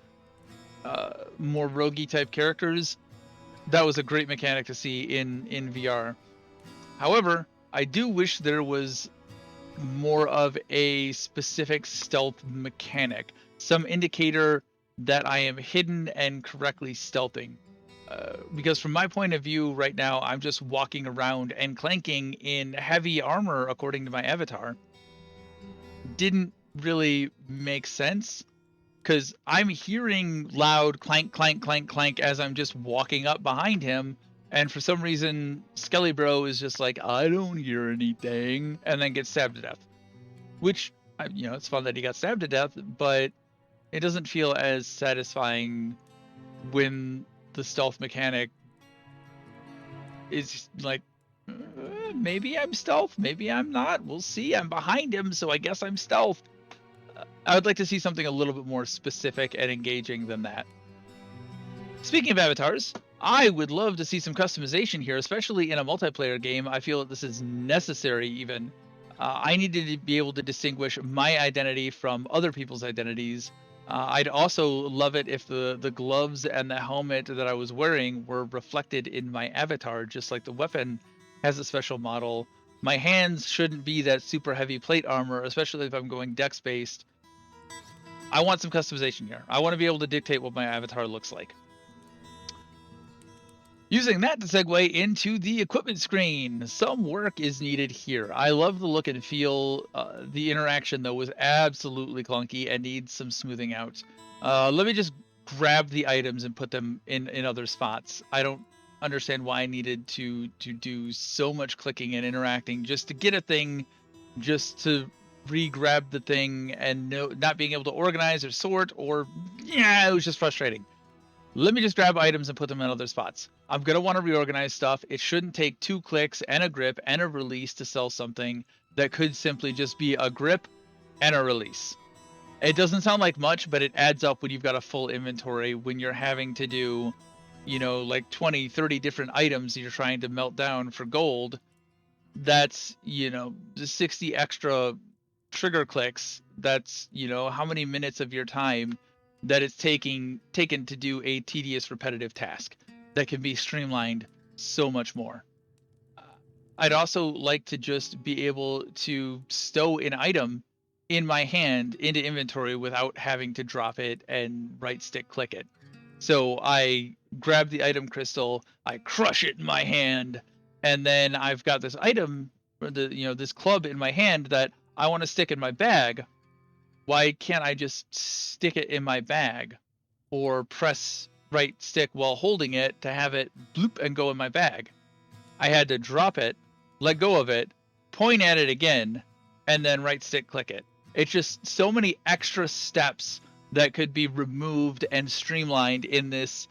more roguey type characters, that was a great mechanic to see in VR. However, I do wish there was more of a specific stealth mechanic, some indicator that I am hidden and correctly stealthing. Because from my point of view right now, I'm just walking around and clanking in heavy armor according to my avatar. Didn't really make sense, because I'm hearing loud clank, clank, clank, clank as I'm just walking up behind him. And for some reason, Skelly Bro is just like, I don't hear anything, and then gets stabbed to death. Which, you know, it's fun that he got stabbed to death, but it doesn't feel as satisfying when the stealth mechanic is like, maybe I'm stealth, maybe I'm not. We'll see. I'm behind him, so I guess I'm stealth. I would like to see something a little bit more specific and engaging than that. Speaking of avatars, I would love to see some customization here, especially in a multiplayer game. I feel that this is necessary even. I needed to be able to distinguish my identity from other people's identities. I'd also love it if the gloves and the helmet that I was wearing were reflected in my avatar, just like the weapon has a special model. My hands shouldn't be that super heavy plate armor, especially if I'm going dex-based. I want some customization here. I want to be able to dictate what my avatar looks like. Using that to segue into the equipment screen, some work is needed here. I love the look and feel. The interaction, though, was absolutely clunky and needs some smoothing out. Let me just grab the items and put them in other spots. I don't understand why I needed to do so much clicking and interacting just to get a thing, just to re-grab the thing and not being able to organize or sort, or yeah, it was just frustrating. Let me just grab items and put them in other spots. I'm going to want to reorganize stuff. It shouldn't take 2 clicks and a grip and a release to sell something that could simply just be a grip and a release. It doesn't sound like much, but it adds up when you've got a full inventory, when you're having to do, like 20, 30 different items you're trying to melt down for gold. That's, the 60 extra trigger clicks. That's, how many minutes of your time that it's taken to do a tedious repetitive task that can be streamlined so much more. I'd also like to just be able to stow an item in my hand into inventory without having to drop it and right stick click it. So I grab the item crystal, I crush it in my hand, and then I've got this item, or this club in my hand that I want to stick in my bag. Why can't I just stick it in my bag, or press right stick while holding it to have it bloop and go in my bag? I had to drop it, let go of it, point at it again, and then right stick click it. It's just so many extra steps that could be removed and streamlined in this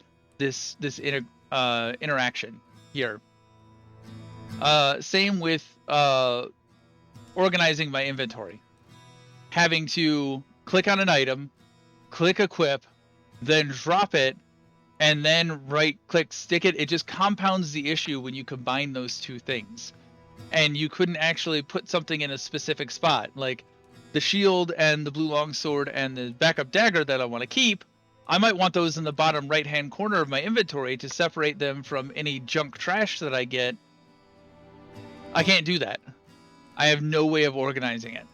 interaction here. Same with organizing my inventory. Having to click on an item, click equip, then drop it, and then right click stick it. It just compounds the issue when you combine those two things. And you couldn't actually put something in a specific spot, like the shield and the blue longsword and the backup dagger that I want to keep. I might want those in the bottom right hand corner of my inventory to separate them from any junk trash that I get. I can't do that. I have no way of organizing it.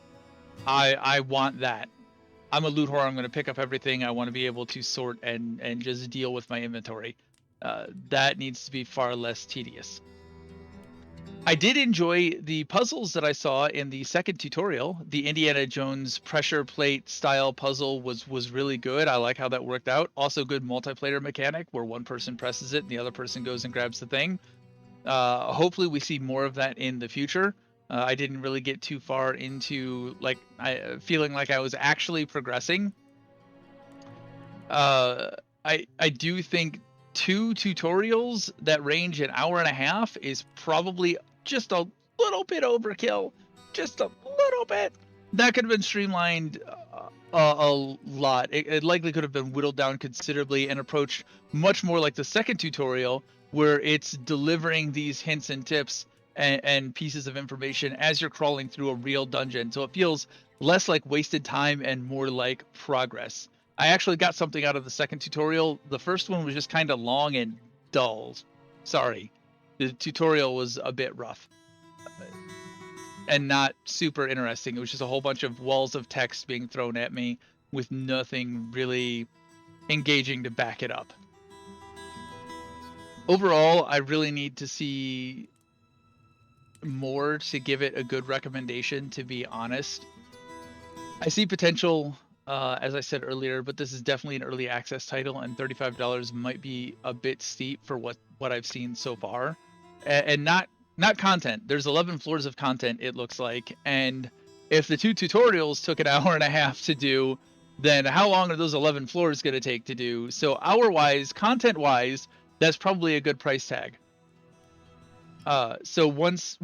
I want that. I'm a loot whore. I'm going to pick up everything. I want to be able to sort and just deal with my inventory. That needs to be far less tedious. I did enjoy the puzzles that I saw in the second tutorial. The Indiana Jones pressure plate style puzzle was really good. I like how that worked out. Also good multiplayer mechanic where one person presses it and the other person goes and grabs the thing. Hopefully we see more of that in the future. I didn't really get too far into feeling like I was actually progressing. I do think 2 tutorials that range an hour and a half is probably just a little bit overkill. Just a little bit. That could have been streamlined a lot. It likely could have been whittled down considerably and approached much more like the second tutorial, where it's delivering these hints and tips and pieces of information as you're crawling through a real dungeon. So it feels less like wasted time and more like progress. I actually got something out of the second tutorial. The first one was just kind of long and dull. Sorry. The tutorial was a bit rough and not super interesting. It was just a whole bunch of walls of text being thrown at me with nothing really engaging to back it up. Overall, I really need to see more to give it a good recommendation, to be honest. I see potential, as I said earlier, but this is definitely an early access title, and $35 might be a bit steep for what I've seen so far. And not content. There's 11 floors of content, it looks like, and if the 2 tutorials took an hour and a half to do, then how long are those 11 floors going to take to do? So hour-wise, content-wise, that's probably a good price tag. So once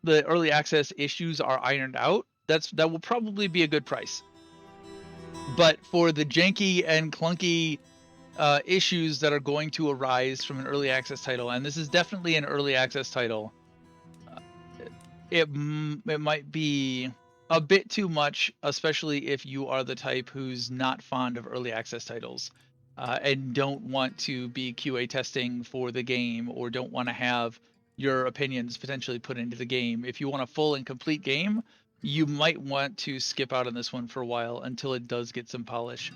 the early access issues are ironed out, that will probably be a good price. But for the janky and clunky issues that are going to arise from an early access title, and this is definitely an early access title, it might be a bit too much, especially if you are the type who's not fond of early access titles and don't want to be QA testing for the game, or don't want to have your opinions potentially put into the game. If you want a full and complete game, you might want to skip out on this one for a while until it does get some polish.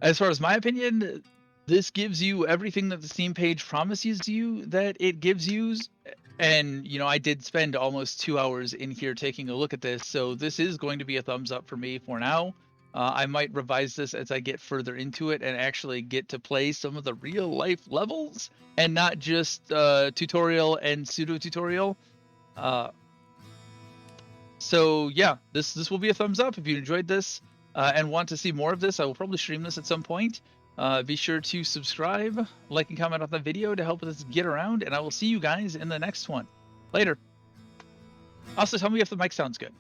As far as my opinion, this gives you everything that the Steam page promises you that it gives you. And, I did spend almost 2 hours in here taking a look at this, so this is going to be a thumbs up for me for now. I might revise this as I get further into it and actually get to play some of the real life levels and not just tutorial and pseudo tutorial. So yeah, this will be a thumbs up if you enjoyed this and want to see more of this. I will probably stream this at some point. Be sure to subscribe, like, and comment on the video to help us get around, and I will see you guys in the next one. Later. Also, tell me if the mic sounds good.